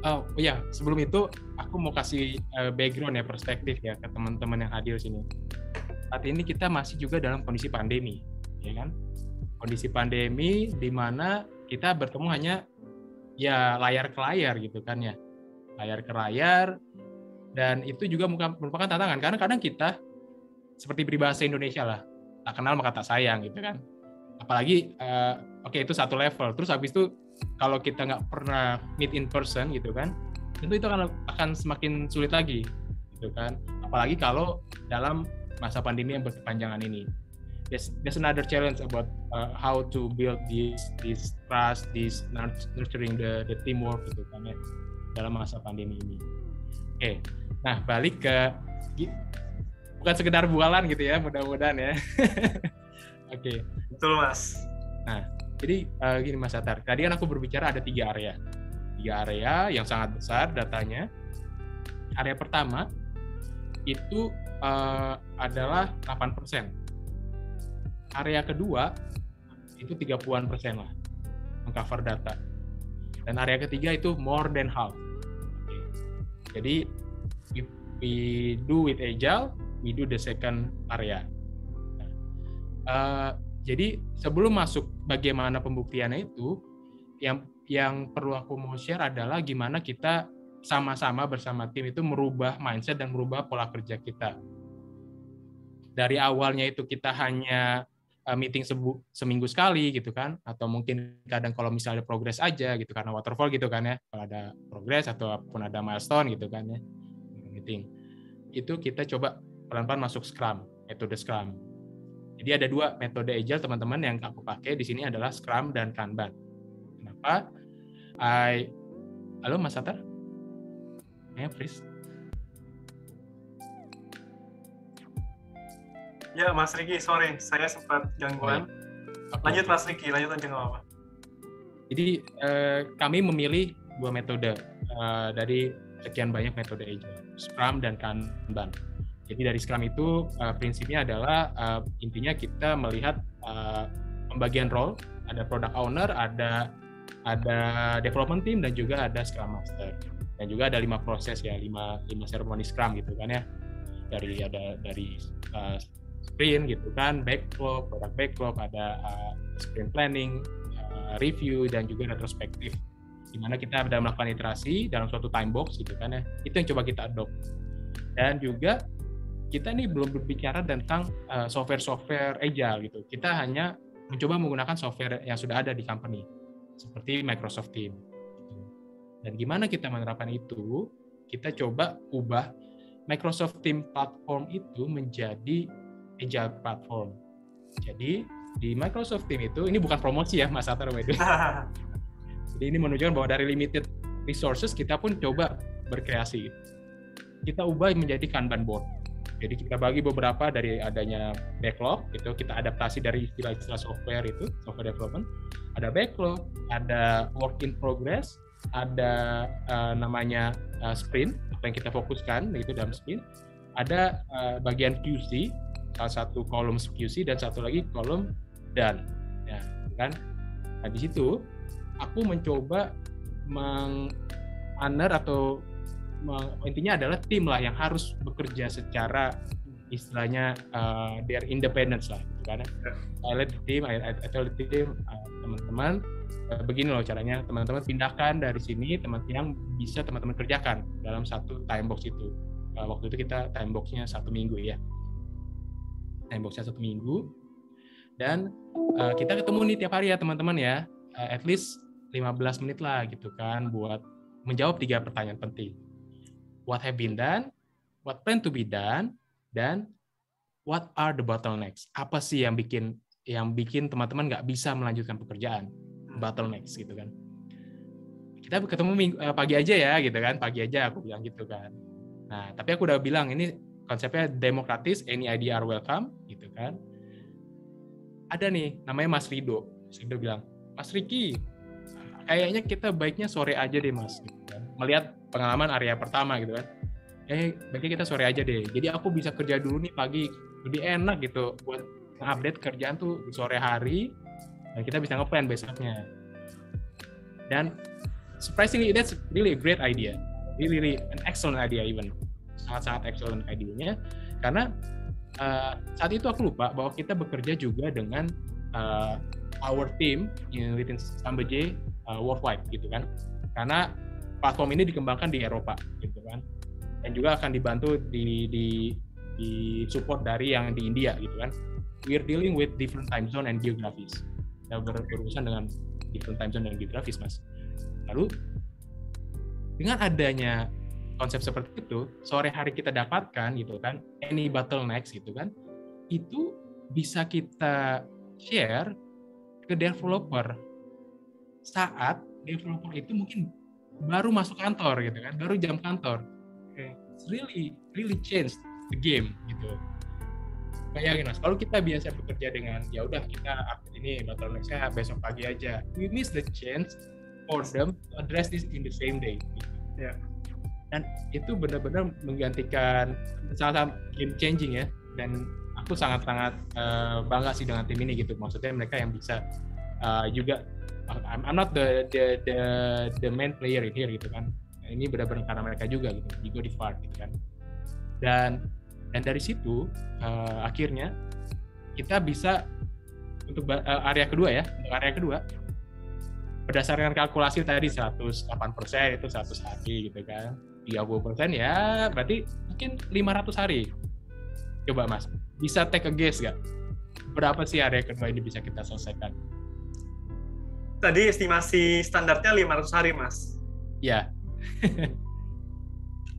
Oh iya, sebelum itu aku mau kasih background ya, perspektif ya ke teman-teman yang hadir sini. Saat ini kita masih juga dalam kondisi pandemi, ya kan? Kondisi pandemi di mana kita bertemu hanya ya layar ke layar gitu kan ya. Layar ke layar, dan itu juga merupakan tantangan karena kadang kita seperti peribahasa Indonesia lah, tak kenal maka tak sayang gitu kan. Apalagi oke, itu satu level. Terus habis itu kalau kita nggak pernah meet in person gitu kan, tentu itu akan semakin sulit lagi gitu kan. Apalagi kalau dalam masa pandemi yang berkepanjangan ini. There's another challenge about how to build this trust, this nurturing the teamwork gitu kan ya dalam masa pandemi ini. Oke, nah balik ke bukan sekedar bualan gitu ya, mudah-mudahan ya. Oke. Betul Mas. Nah, jadi gini Mas Atar, tadi kan aku berbicara ada 3 area. 3 area yang sangat besar datanya. Area pertama itu adalah 8%. Area kedua itu 30% lah mengcover data. Dan area ketiga itu more than half. Okay. Jadi we do with agile, we do the second area. Jadi sebelum masuk bagaimana pembuktiannya itu, yang perlu aku mau share adalah gimana kita sama-sama bersama tim itu merubah mindset dan merubah pola kerja kita. Dari awalnya itu kita hanya meeting seminggu sekali gitu kan, atau mungkin kadang kalau misalnya progress aja gitu karena waterfall gitu kan ya, kalau ada progress ataupun ada milestone gitu kan ya, meeting itu kita coba pelan-pelan masuk Scrum, metode Scrum. Jadi ada 2 metode agile teman-teman yang aku pakai di sini adalah Scrum dan Kanban. Kenapa? Halo Mas Atar? Please. Ya Mas Riki, sorry, saya sempat gangguan. Okay. Lanjut Mas Riki, lanjut aja nggak apa-apa. Jadi kami memilih 2 metode dari sekian banyak metode agile, Scrum dan Kanban. Jadi dari Scrum itu prinsipnya adalah intinya kita melihat pembagian role, ada product owner, ada development team, dan juga ada Scrum Master. Dan juga ada 5 proses ya, 5 seremoni Scrum gitu kan ya. Dari sprint gitu kan, backlog, product backlog, ada sprint planning, review, dan juga retrospektif, di mana kita sudah melakukan iterasi dalam suatu time box gitu kan ya. Itu yang coba kita adopt. Dan juga kita nih belum berbicara tentang software agile gitu. Kita hanya mencoba menggunakan software yang sudah ada di company seperti Microsoft Teams. Dan gimana kita menerapkan itu? Kita coba ubah Microsoft Teams platform itu menjadi agile platform. Jadi di Microsoft Teams itu, ini bukan promosi ya Mas Atar, jadi ini menunjukkan bahwa dari limited resources kita pun coba berkreasi. Kita ubah menjadi Kanban board. Jadi kita bagi beberapa dari adanya backlog, itu kita adaptasi dari istilah-istilah software itu, software development. Ada backlog, ada work in progress, ada namanya sprint, apa yang kita fokuskan itu dalam sprint. Ada bagian QC, salah satu kolom QC dan satu lagi kolom done. Ya, kan? Nah, di situ aku mencoba atau intinya adalah tim lah yang harus bekerja secara istilahnya their independence lah gitu kan. I tell the team teman-teman begini loh caranya, teman-teman pindahkan dari sini teman yang bisa teman-teman kerjakan dalam satu time box itu. Waktu itu kita time box-nya 1 minggu ya. Time box-nya 1 minggu. Dan kita ketemu nih tiap hari ya teman-teman ya. At least 15 menit lah gitu kan buat menjawab 3 pertanyaan penting. What have been done, what plan to be done, dan what are the bottlenecks? Apa sih yang bikin teman-teman nggak bisa melanjutkan pekerjaan? Bottlenecks gitu kan. Kita ketemu pagi aja ya gitu kan, pagi aja aku bilang gitu kan. Nah, tapi aku udah bilang ini konsepnya demokratis, any idea are welcome, gitu kan. Ada nih, namanya Mas Rido. Mas Rido bilang, Mas Riki, kayaknya kita baiknya sore aja deh Mas. Gitu kan. Melihat pengalaman area pertama gitu kan. Baiknya kita sore aja deh. Jadi aku bisa kerja dulu nih pagi, lebih enak gitu buat update kerjaan tuh di sore hari, dan kita bisa nge-plan besoknya. Dan surprisingly, that's really a great idea. Really an excellent idea even. Sangat-sangat excellent idenya. Karena saat itu aku lupa bahwa kita bekerja juga dengan our team within Schlumberger worldwide gitu kan. Karena platform ini dikembangkan di Eropa gitu kan. Dan juga akan dibantu di support dari yang di India gitu kan. We're dealing with different time zone and geographies. Kita berurusan dengan different time zone dan geographies, Mas. Lalu dengan adanya konsep seperti itu, sore hari kita dapatkan gitu kan, any bottlenecks gitu kan, itu bisa kita share ke developer saat developer itu mungkin baru masuk kantor gitu kan, baru jam kantor. It's really changed the game gitu. Bayangin Mas, kalau kita biasa bekerja dengan ya udah kita update ini bottleneck-nya besok pagi aja, we miss the chance for them to address this in the same day. Gitu. Yeah. Dan itu benar-benar menggantikan sangat game changing ya. Dan aku sangat-sangat bangga sih dengan tim ini gitu. Maksudnya mereka yang bisa juga I'm not the main player in here gitu kan. Ini benar-benar karena mereka juga gitu. We go this far gitu kan. Dan dari situ akhirnya kita bisa untuk area kedua ya. Untuk area kedua berdasarkan kalkulasi tadi 108% itu 100 hari gitu kan. 30% ya berarti mungkin 500 hari. Coba Mas, bisa take a guess nggak? Berapa sih area kedua ini bisa kita selesaikan? Tadi estimasi standarnya 500 hari, Mas. Ya.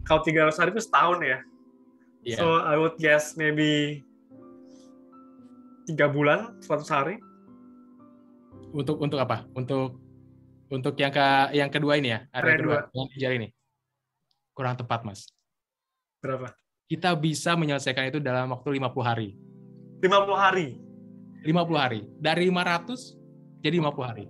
Kalau 300 hari itu setahun ya? Yeah. So, I would guess maybe 3 bulan, 100 hari. Untuk apa? Untuk yang kedua ini ya? Area kedua. Yang kejar ini? Kurang tepat, Mas. Berapa? Kita bisa menyelesaikan itu dalam waktu 50 hari. 50 hari? 50 hari. Dari 500 jadi 50 hari.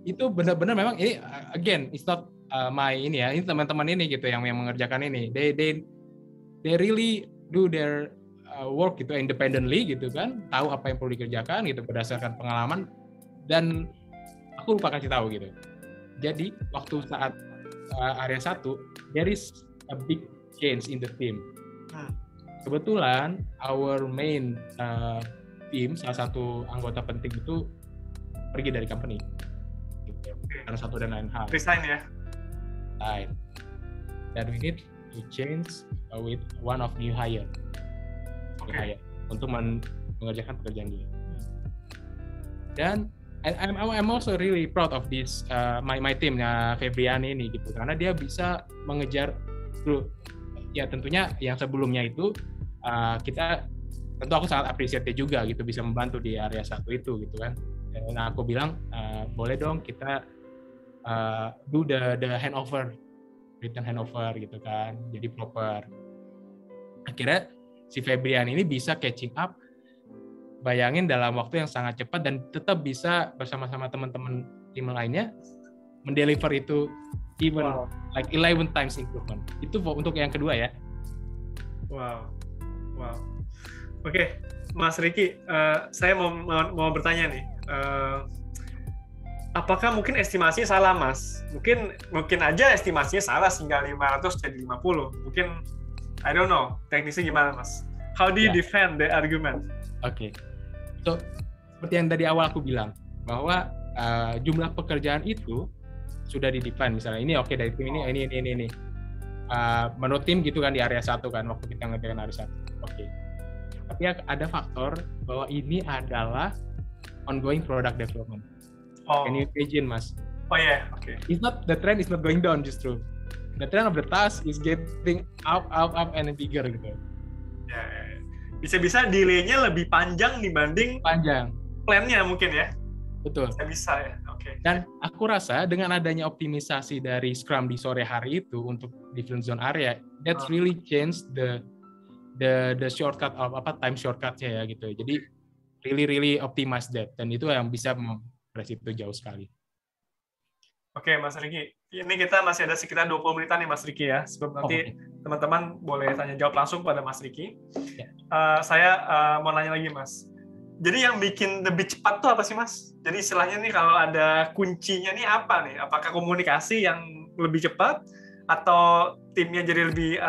Itu benar-benar memang ini again it's not my ini ya, ini teman-teman ini gitu yang mengerjakan ini. They really do their work gitu independently gitu kan, tahu apa yang perlu dikerjakan gitu berdasarkan pengalaman, dan aku lupa kasih tahu gitu. Jadi waktu saat area 1 there is a big change in the team. Kebetulan our main team, salah satu anggota penting itu pergi dari company gitu. Karena satu dan lain hal. Resign ya? Right. Dan we need to change with one of new hire. Okay. Untuk mengerjakan pekerjaan dia. Dan I'm also really proud of this my team Febriani ini gitu, karena dia bisa mengejar dulu. Ya tentunya yang sebelumnya itu kita tentu aku sangat appreciate dia juga gitu bisa membantu di area 1 itu gitu kan. Dan aku bilang boleh dong kita do the handover, written handover gitu kan, jadi proper. Akhirnya si Febrian ini bisa catching up, bayangin dalam waktu yang sangat cepat dan tetap bisa bersama-sama teman-teman tim lainnya mendeliver itu even like 11 times improvement. Itu untuk yang kedua ya. Wow. Oke, Mas Riki, saya mau bertanya nih. Apakah mungkin estimasinya salah, Mas? Mungkin aja estimasinya salah sehingga 500 jadi 50. Mungkin I don't know. Teknisnya gimana, Mas? How do you defend the argument? Oke. So, seperti yang dari awal aku bilang bahwa jumlah pekerjaan itu sudah di-define, misalnya ini oke dari tim ini. Menurut tim gitu kan di area 1 kan waktu kita ngerjain area 1. Oke. Tapi ada faktor bahwa ini adalah ongoing product development. Can you imagine, Mas? Oh yeah, okay. The trend is not going down justru. The trend of the task is getting up and bigger gitu. Ya. Bisa-bisa delay-nya lebih panjang dibanding plan-nya mungkin ya. Betul. Bisa ya. Oke. Dan aku rasa dengan adanya optimisasi dari Scrum di sore hari itu untuk different zone area, that's really changed the shortcut time shortcutnya ya gitu. Jadi really optimize that, dan itu yang bisa mempress itu jauh sekali. Oke, Mas Riki. Ini kita masih ada sekitar 20 menitan nih Mas Riki ya. Sebelum nanti teman-teman boleh tanya jawab langsung pada Mas Riki. Ya. Saya mau nanya lagi Mas. Jadi yang bikin lebih cepat tuh apa sih Mas? Jadi istilahnya nih kalau ada kuncinya nih apa nih? Apakah komunikasi yang lebih cepat? Atau timnya jadi lebih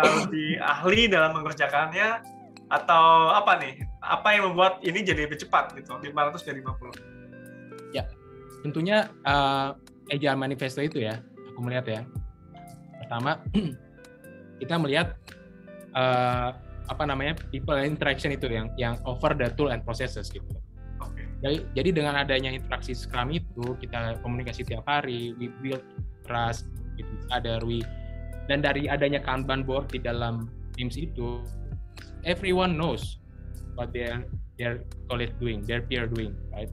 ahli dalam mengerjakannya? Atau apa nih? Apa yang membuat ini jadi lebih cepat gitu? 500 dari 50? Ya, tentunya Agile Manifesto itu ya, aku melihat ya. Pertama, kita melihat people interaction itu yang over the tool and processes gitu. Okay. Jadi dengan adanya interaksi Scrum itu, kita komunikasi tiap hari, we build trust with each other, dan dari adanya Kanban board di dalam Teams itu, everyone knows what their colleague doing, their peer doing, right?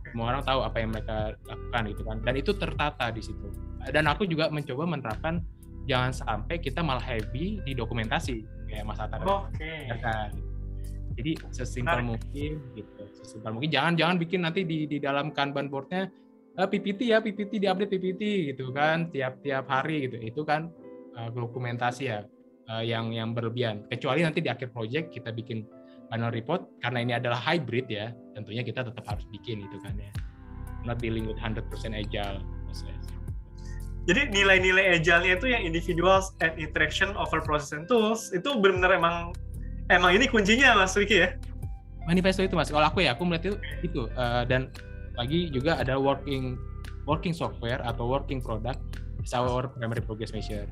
Semua orang tahu apa yang mereka lakukan gitu kan, dan itu tertata di situ. Dan aku juga mencoba menerapkan jangan sampai kita malah heavy di dokumentasi kayak Mas Atta. Oke. Jadi sesimpel mungkin gitu. Sesimpel mungkin jangan bikin nanti di dalam Kanban board-nya PPT di-update PPT gitu kan tiap hari gitu. Itu kan dokumentasi ya yang berlebihan. Kecuali nanti di akhir project kita bikin annual report, karena ini adalah hybrid ya, tentunya kita tetap harus bikin itu kan ya. Not dealing with 100% agile process. Jadi nilai-nilai agile-nya itu yang individuals and interaction over process and tools itu benar-benar emang ini kuncinya Mas Riki ya? Manifesto itu Mas, kalau aku melihat itu dan lagi juga ada working software atau working product is our primary progress measure.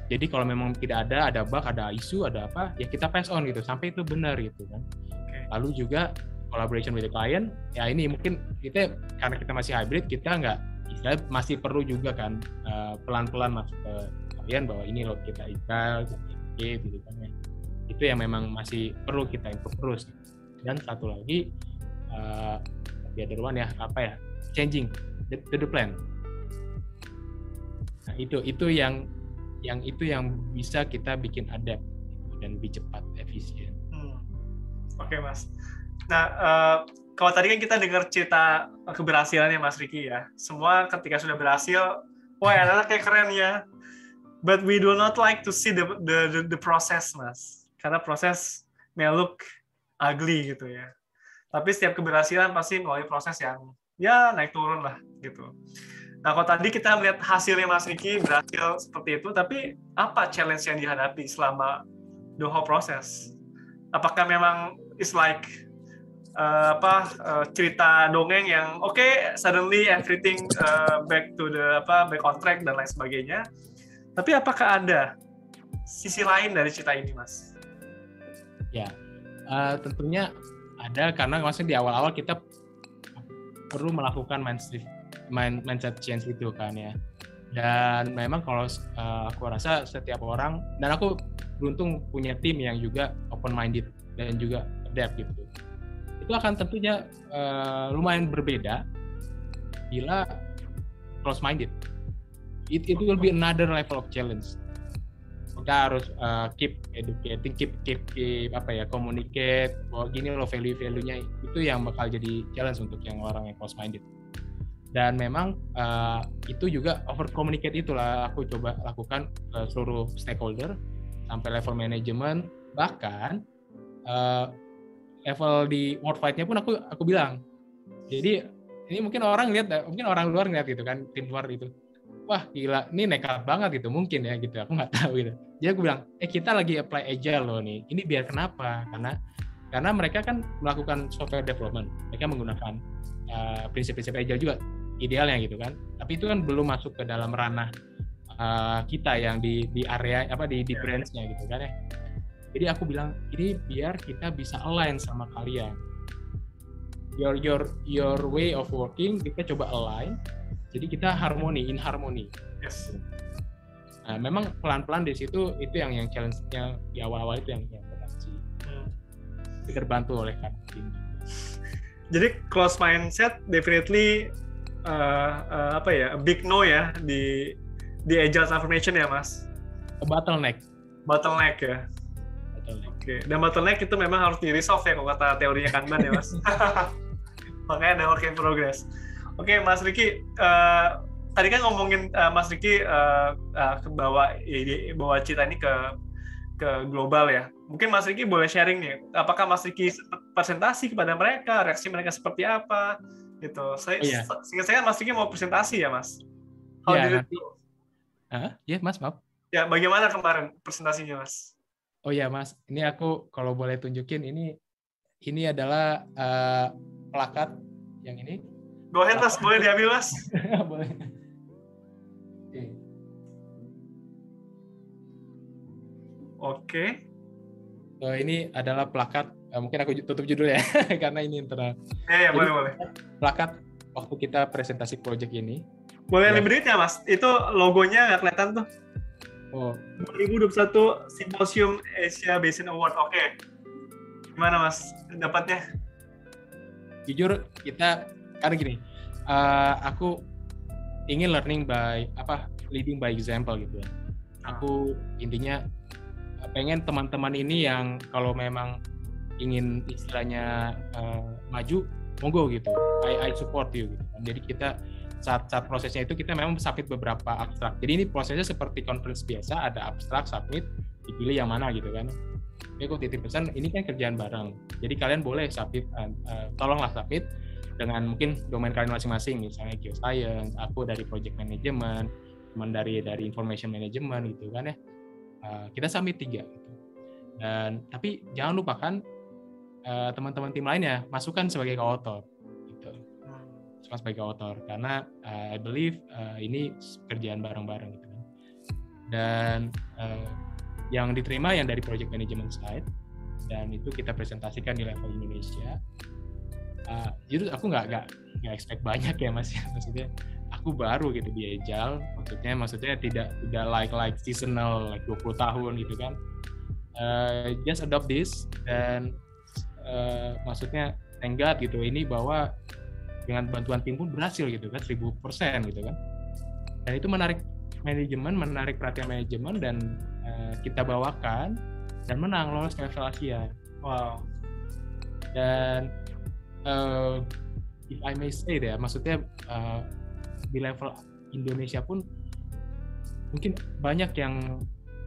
Jadi kalau memang tidak ada bug, ada isu, ada apa, ya kita pass on gitu sampai itu benar gitu kan. Okay. Lalu juga collaboration with the client, ya ini mungkin kita karena kita masih hybrid, kita masih perlu juga kan pelan-pelan masuk ke klien bahwa ini loh kita agile gitu kan ya. Itu yang memang masih perlu kita improve terus. Dan satu lagi the other one ya changing the plan. Nah, itu yang bisa kita bikin adapt dan lebih cepat, efisien. Oke, Mas. Nah, kalau tadi kan kita dengar cerita keberhasilannya Mas Riki ya. Semua ketika sudah berhasil, wah anak-anak kayak keren ya. But we do not like to see the process, Mas. Karena proses may look ugly gitu ya. Tapi setiap keberhasilan pasti melalui proses yang ya naik turun lah gitu. Nah, kalau tadi kita melihat hasilnya Mas Riki berhasil seperti itu, tapi apa challenge yang dihadapi selama the whole process? Apakah memang it's like cerita dongeng yang suddenly everything back to the back on track dan lain sebagainya? Tapi apakah ada sisi lain dari cerita ini, Mas? Ya, tentunya ada, karena maksudnya di awal-awal kita perlu melakukan mindset change itu kan ya. Dan memang kalau aku rasa setiap orang, dan aku beruntung punya tim yang juga open minded dan juga adapt gitu, itu akan tentunya lumayan berbeda bila close minded. It will be another level of challenge. Kita harus keep educating, keep communicate bahwa gini loh value-nya, itu yang bakal jadi challenge untuk yang orang yang close minded. Dan memang itu juga over communicate itulah aku coba lakukan ke seluruh stakeholder sampai level manajemen, bahkan level di world fight-nya pun aku bilang. Jadi ini mungkin orang luar ngeliat gitu kan, tim luar itu, wah gila, ini nekat banget gitu mungkin ya gitu, aku nggak tahu gitu. Jadi aku bilang, kita lagi apply agile loh nih, ini biar kenapa? Karena mereka kan melakukan software development, mereka menggunakan prinsip-prinsip agile juga idealnya gitu kan, tapi itu kan belum masuk ke dalam ranah kita yang di area di branch-nya gitu kan ya. Jadi aku bilang, ini biar kita bisa align sama kalian, your way of working kita coba align, jadi kita in harmony. Yes. Nah, memang pelan-pelan di situ itu yang challenge-nya di awal-awal itu yang berat sih. Terbantu oleh tim. Jadi close mindset definitely apa ya, a big no ya di agile transformation ya Mas. Bottleneck Ya. Oke. Dan bottleneck itu memang harus di resolve ya kalau kata teorinya Kanban ya Mas. Makanya ada work in progress. Oke, Mas Riki, tadi kan ngomongin Mas Riki bawa cita ini ke global ya. Mungkin Mas Riki boleh sharing nih, apakah Mas Riki presentasi kepada mereka, reaksi mereka seperti apa gitu. Seingat saya Mas Riki mau presentasi ya Mas. Ya Mas, maaf. Ya, bagaimana kemarin presentasinya Mas? Oh ya Mas, ini aku kalau boleh tunjukin ini adalah plakat yang ini. Go ahead Mas, boleh diambil Mas. Boleh. Oke. So, ini adalah plakat, mungkin aku tutup judul ya, karena ini internal. Ya, boleh. Plakat waktu kita presentasi project ini. Boleh lebih detail Mas, itu logonya nggak kelihatan tuh. Oh. 2021 Symposium Asia Basin Award, oke. Gimana Mas, dapatnya? Jujur, kita, karena gini, aku ingin leading by example gitu ya. Aku intinya pengen teman-teman ini yang kalau memang ingin istilahnya maju, monggo gitu. I support you gitu. Jadi kita saat prosesnya itu kita memang submit beberapa abstrak. Jadi ini prosesnya seperti conference biasa, ada abstrak, submit, dipilih yang mana gitu kan. Jadi aku titip pesan, ini kan kerjaan bareng. Jadi kalian boleh submit, tolonglah submit dengan mungkin domain kalian masing-masing, misalnya geoscience, aku dari project management, teman dari information management gitu kan ya. Kita submit 3 gitu. Dan tapi jangan lupakan teman-teman tim lainnya masukkan sebagai co-author gitu. Masukkan sebagai co-author karena I believe ini kerjaan bareng-bareng gitu kan. Dan yang diterima yang dari project management side dan itu kita presentasikan di level Indonesia. Jadi aku nggak expect banyak ya Mas ya, maksudnya aku baru gitu di Agile, maksudnya tidak like seasonal like 20 tahun gitu kan. Just adopt this dan maksudnya thank God gitu ini bahwa dengan bantuan tim pun berhasil gitu kan 1000% gitu kan. Dan itu menarik perhatian manajemen dan kita bawakan dan menang lolos ke level Asia. Wow. Dan if I may say deh, maksudnya di level Indonesia pun mungkin banyak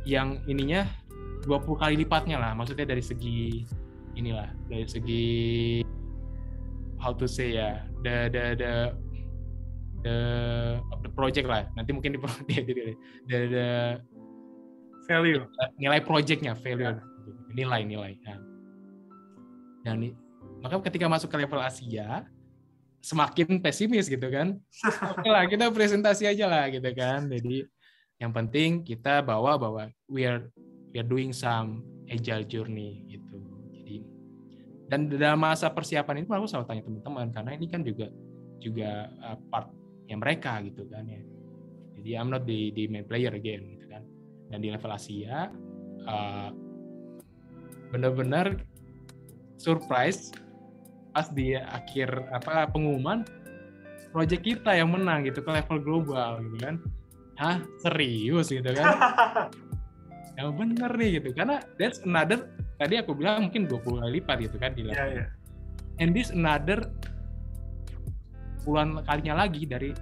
yang ininya 20 kali lipatnya lah, maksudnya dari segi how to say ya, the project lah, nanti mungkin the value, nilai projectnya, value, nilai. Nah. Dan maka ketika masuk ke level Asia semakin pesimis gitu kan. Oke lah, kita presentasi aja lah gitu kan. Jadi yang penting kita bawa bahwa we are doing some agile journey gitu. Jadi dan dalam masa persiapan itu aku selalu tanya teman-teman karena ini kan juga partnya mereka gitu kan ya. Jadi I'm not the main player again gitu kan. Dan di level Asia benar-benar surprise pas di akhir pengumuman project kita yang menang gitu ke level global gitu kan. Hah, serius gitu kan. Yang bener nih gitu karena that's another, tadi aku bilang mungkin 20 kali lipat gitu kan di level. And this another puluhan kalinya lagi dari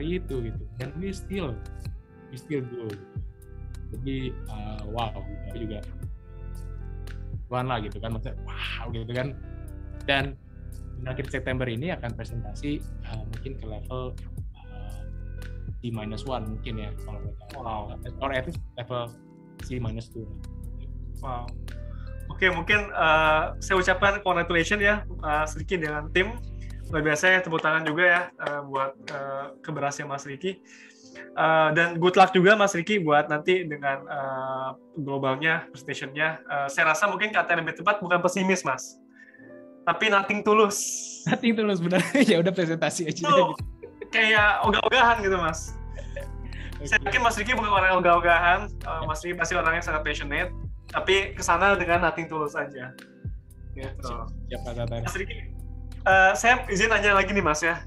itu gitu. Dan we still go. Jadi wow gitu juga tuan lah gitu kan, maksudnya wow gitu kan. Dan akhir September ini akan presentasi mungkin ke level C-1 mungkin ya kalau wow. Or at least level C-2. Wow. Oke, mungkin saya ucapkan congratulations ya Mas Riki dengan tim. Luar biasa ya, tepuk tangan juga ya buat keberhasilan Mas Riki. Dan good luck juga Mas Riki buat nanti dengan globalnya, presentation-nya. Saya rasa mungkin kata yang lebih tepat bukan pesimis Mas, tapi nothing tulus. Nothing tulus benar. Ya udah presentasi aja gitu. Gitu. Kayak ogah-ogahan gitu Mas. Okay. Saya yakin Mas Riki bukan orang ogah-ogahan. Mas Riki pasti orang yang sangat passionate, tapi kesana dengan nothing tulus aja. Gitu. Siapa Mas Riki? Saya izin nanya lagi nih Mas ya.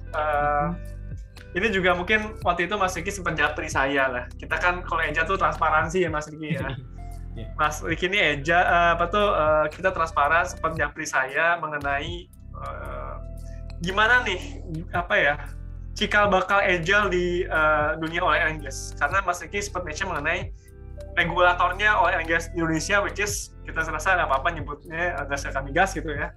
ini juga mungkin waktu itu Mas Riki sempat japri saya lah. Kita kan kalau Eja tuh transparansi ya Mas Riki ya. Mas Riki ini Eja kita transparan, sempat japri saya mengenai gimana nih cikal bakal Eja di dunia oil and gas. Karena Mas Riki sempat mention mengenai regulatornya oil and gas di Indonesia, which is kita rasa nggak apa-apa nyebutnya Dasar Migas gitu ya.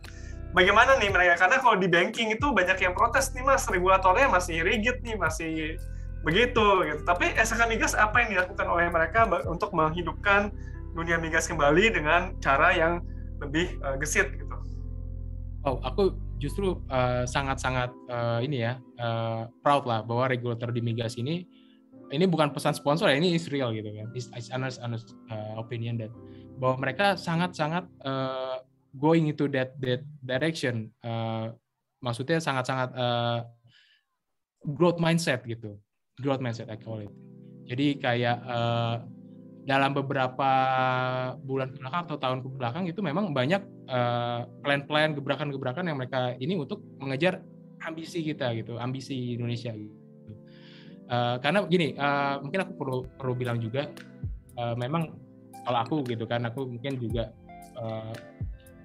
Bagaimana nih mereka? Karena kalau di banking itu banyak yang protes nih Mas, regulatornya masih rigid nih, masih begitu gitu. Tapi SK Migas apa yang dilakukan oleh mereka untuk menghidupkan dunia migas kembali dengan cara yang lebih gesit gitu? Oh, aku justru sangat-sangat proud lah bahwa regulator di migas ini bukan pesan sponsor ya, ini is real gitu kan. It's honest opinion that bahwa mereka sangat-sangat going into that direction, maksudnya sangat-sangat growth mindset gitu, growth mindset I call it. Jadi kayak dalam beberapa bulan kebelakang atau tahun kebelakang itu memang banyak plan-plan, gebrakan-gebrakan yang mereka ini untuk mengejar ambisi kita gitu, ambisi Indonesia gitu. Karena gini, mungkin aku perlu bilang juga, memang kalau aku gitu kan, aku mungkin juga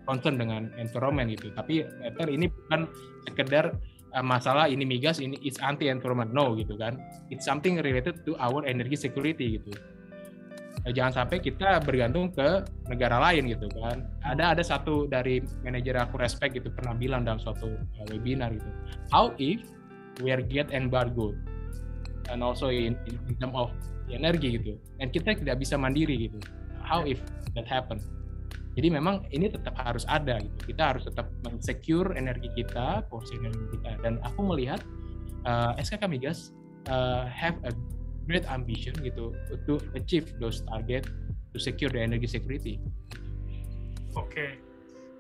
concern dengan environment gitu, tapi ini bukan sekedar masalah ini migas, ini it's anti environment, no gitu kan, it's something related to our energy security gitu. Jangan sampai kita bergantung ke negara lain gitu kan. Ada satu dari manajer aku respect gitu pernah bilang dalam suatu webinar gitu, how if we are get embargo and also in term of energi gitu, dan kita tidak bisa mandiri gitu, how if that happen. Jadi memang ini tetap harus ada gitu. Kita harus tetap men-secure energi kita, porsi energi kita. Dan aku melihat SKK Migas have a great ambition gitu to achieve those target to secure the energy security. Oke.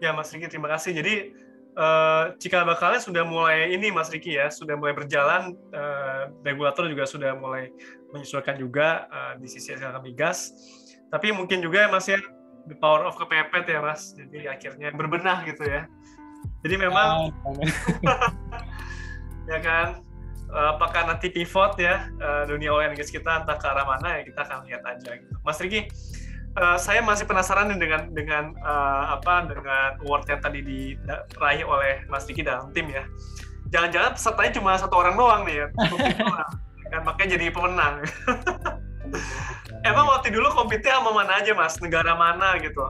Ya Mas Riki, terima kasih. Jadi cikal bakalnya sudah mulai ini Mas Riki ya, sudah mulai berjalan, regulator juga sudah mulai menyesuaikan juga di sisi SKK Migas. Tapi mungkin juga Mas ya, the power of kepepet ya Mas, jadi akhirnya berbenah gitu ya. Jadi memang ya kan, apakah nanti pivot ya dunia oil and gas kita entah ke arah mana ya, kita akan lihat aja gitu. Mas Riki, saya masih penasaran nih dengan award yang tadi diraih oleh Mas Riki dalam tim ya. Jangan-jangan pesertanya cuma satu orang doang nih ya, kan makanya jadi pemenang. Emang waktu dulu kompetisi sama mana aja Mas? Negara mana gitu?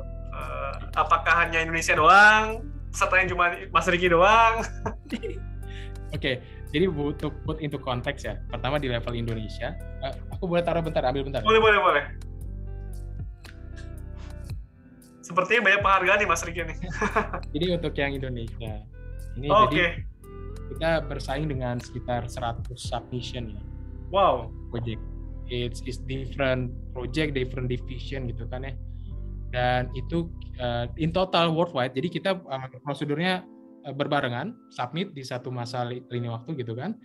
Apakah hanya Indonesia doang? Pesertanya cuma Mas Riki doang? Oke, jadi to put into konteks ya. Pertama di level Indonesia, aku boleh taruh bentar, ambil bentar. Boleh. Sepertinya banyak penghargaan nih Mas Riki nih. Jadi untuk yang Indonesia, ini jadi kita bersaing dengan sekitar 100 submission ya. Wow. Project. It's different project, different division gitu kan ya. Dan itu in total worldwide. Jadi kita prosedurnya berbarengan, submit di satu masa lini waktu gitu kan.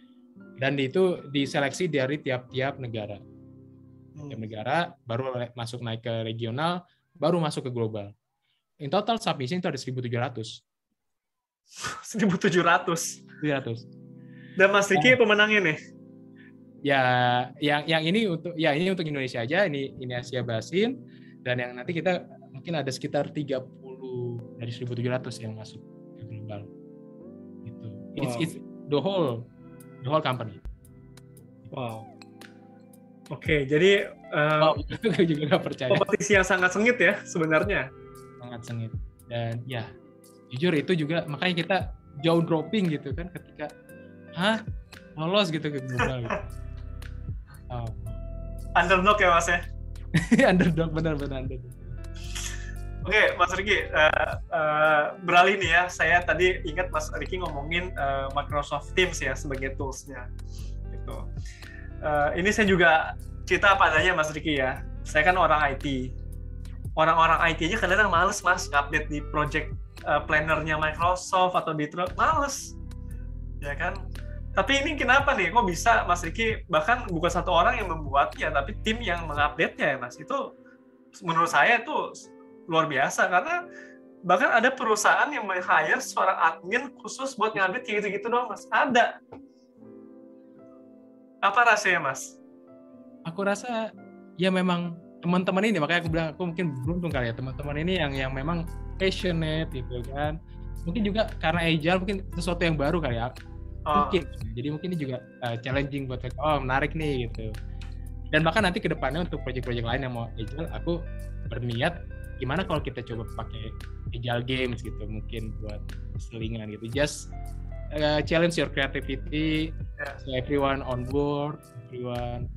Dan itu diseleksi dari tiap-tiap negara. Tiap negara baru masuk naik ke regional, baru masuk ke global. In total submission itu ada 1.700. 1.700. Dan Mas Riki pemenangnya nih. Ya, yang ini untuk Indonesia aja, ini Asia Basin, dan yang nanti kita mungkin ada sekitar 30 dari 1.700 yang masuk ke global. Gitu. It's the whole company. Wow. Oke, jadi itu juga nggak percaya. Kompetisi yang sangat sengit ya sebenarnya. Sangat sengit. Dan ya, jujur itu juga makanya kita jaw dropping gitu kan ketika lolos gitu ke global gitu. Underdog ya Mas ya? Underdog, benar-benar underdog. Oke, Mas Riki, beralih nih ya, saya tadi ingat Mas Riki ngomongin Microsoft Teams ya sebagai tools-nya. Gitu. Ini saya juga cerita apa adanya Mas Riki ya, saya kan orang IT. Orang-orang IT aja kadang-kadang males Mas update di project planner-nya Microsoft atau di males, ya kan? Tapi ini kenapa nih, kok bisa Mas Riki, bahkan bukan satu orang yang membuatnya, tapi tim yang mengupdate-nya ya Mas, itu menurut saya itu luar biasa, karena bahkan ada perusahaan yang meng-hire seorang admin khusus buat ngupdate kayak gitu-gitu doang Mas, ada. Apa rasanya, Mas? Aku rasa ya memang teman-teman ini, makanya aku bilang aku mungkin beruntung kali ya, teman-teman ini yang memang passionate gitu kan. Mungkin juga karena agile mungkin sesuatu yang baru kali ya. Mungkin. Jadi mungkin ini juga challenging buat mereka. Oh, menarik nih gitu. Dan bahkan nanti ke depannya untuk proyek-proyek lain yang mau agile, aku berniat gimana kalau kita coba pakai agile games gitu, mungkin buat selingan gitu. Just challenge your creativity, so everyone on board, everyone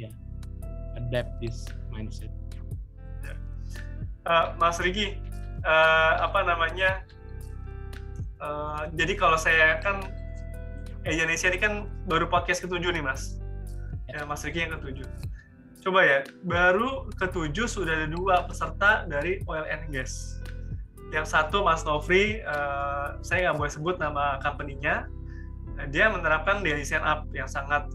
adapt this mindset. Mas Riki, jadi kalau saya kan Indonesia ini kan baru podcast ke-7 nih, Mas. Ya, Mas Riki yang ke-7. Coba ya, baru ke-7 sudah ada 2 peserta dari Oil and Gas. Yang satu Mas Nofri, saya nggak boleh sebut nama company-nya. Dia menerapkan daily stand up yang sangat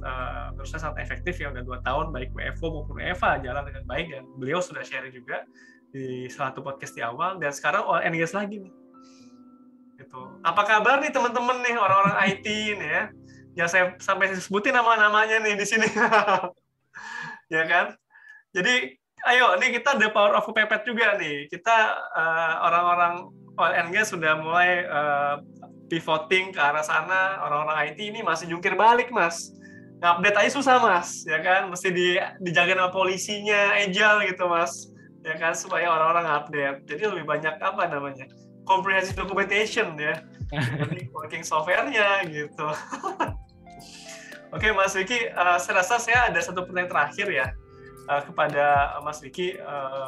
menurut saya sangat efektif ya, udah 2 tahun baik WFO maupun WFA jalan dengan baik, dan beliau sudah share juga di salah satu podcast di awal, dan sekarang Oil and Gas lagi nih. Gitu. Apa kabar nih teman-teman nih orang-orang IT nih ya? Yang saya sampai sebutin nama-namanya nih di sini. Ya kan? Jadi ayo nih kita the power of kepepet juga nih. Kita orang-orang Oil and Gas sudah mulai pivoting ke arah sana. Orang-orang IT ini masih jungkir balik, Mas. Update aja susah, Mas, ya kan? Mesti dijaga sama polisinya, agile gitu, Mas. Ya kan, supaya orang-orang update. Jadi lebih banyak apa namanya? Comprehensive documentation ya. Jadi working software-nya gitu. Oke, Mas Riki, saya rasa saya ada satu pertanyaan terakhir ya kepada Mas Riki.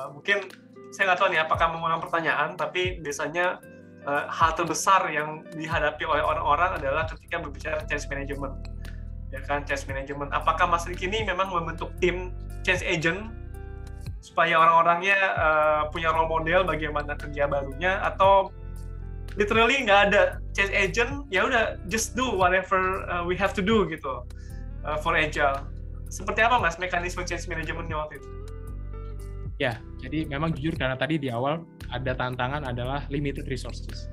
Mungkin saya nggak tahu nih apakah mengulang pertanyaan, tapi biasanya hal terbesar yang dihadapi oleh orang-orang adalah ketika berbicara change management. Ya kan, change management. Apakah Mas Riki ini memang membentuk tim change agent supaya orang-orangnya punya role model bagaimana kerja barunya, atau literally nggak ada change agent, ya udah just do whatever we have to do gitu for agile. Seperti apa, Mas, mekanisme change management-nya waktu itu? Ya, jadi memang jujur karena tadi di awal ada tantangan adalah limited resources.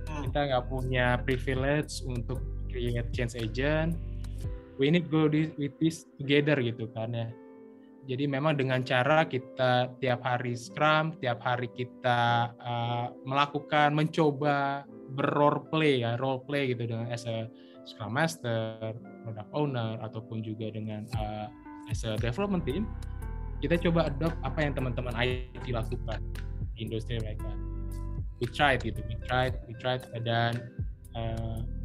Kita nggak punya privilege untuk create change agent. We need go with this together gitu kan ya. Jadi memang dengan cara kita tiap hari scrum, tiap hari kita mencoba role play gitu dengan as a scrum master, product owner, ataupun juga dengan as a development team. Kita coba adopt apa yang teman-teman IT lakukan di industri mereka. We tried, dan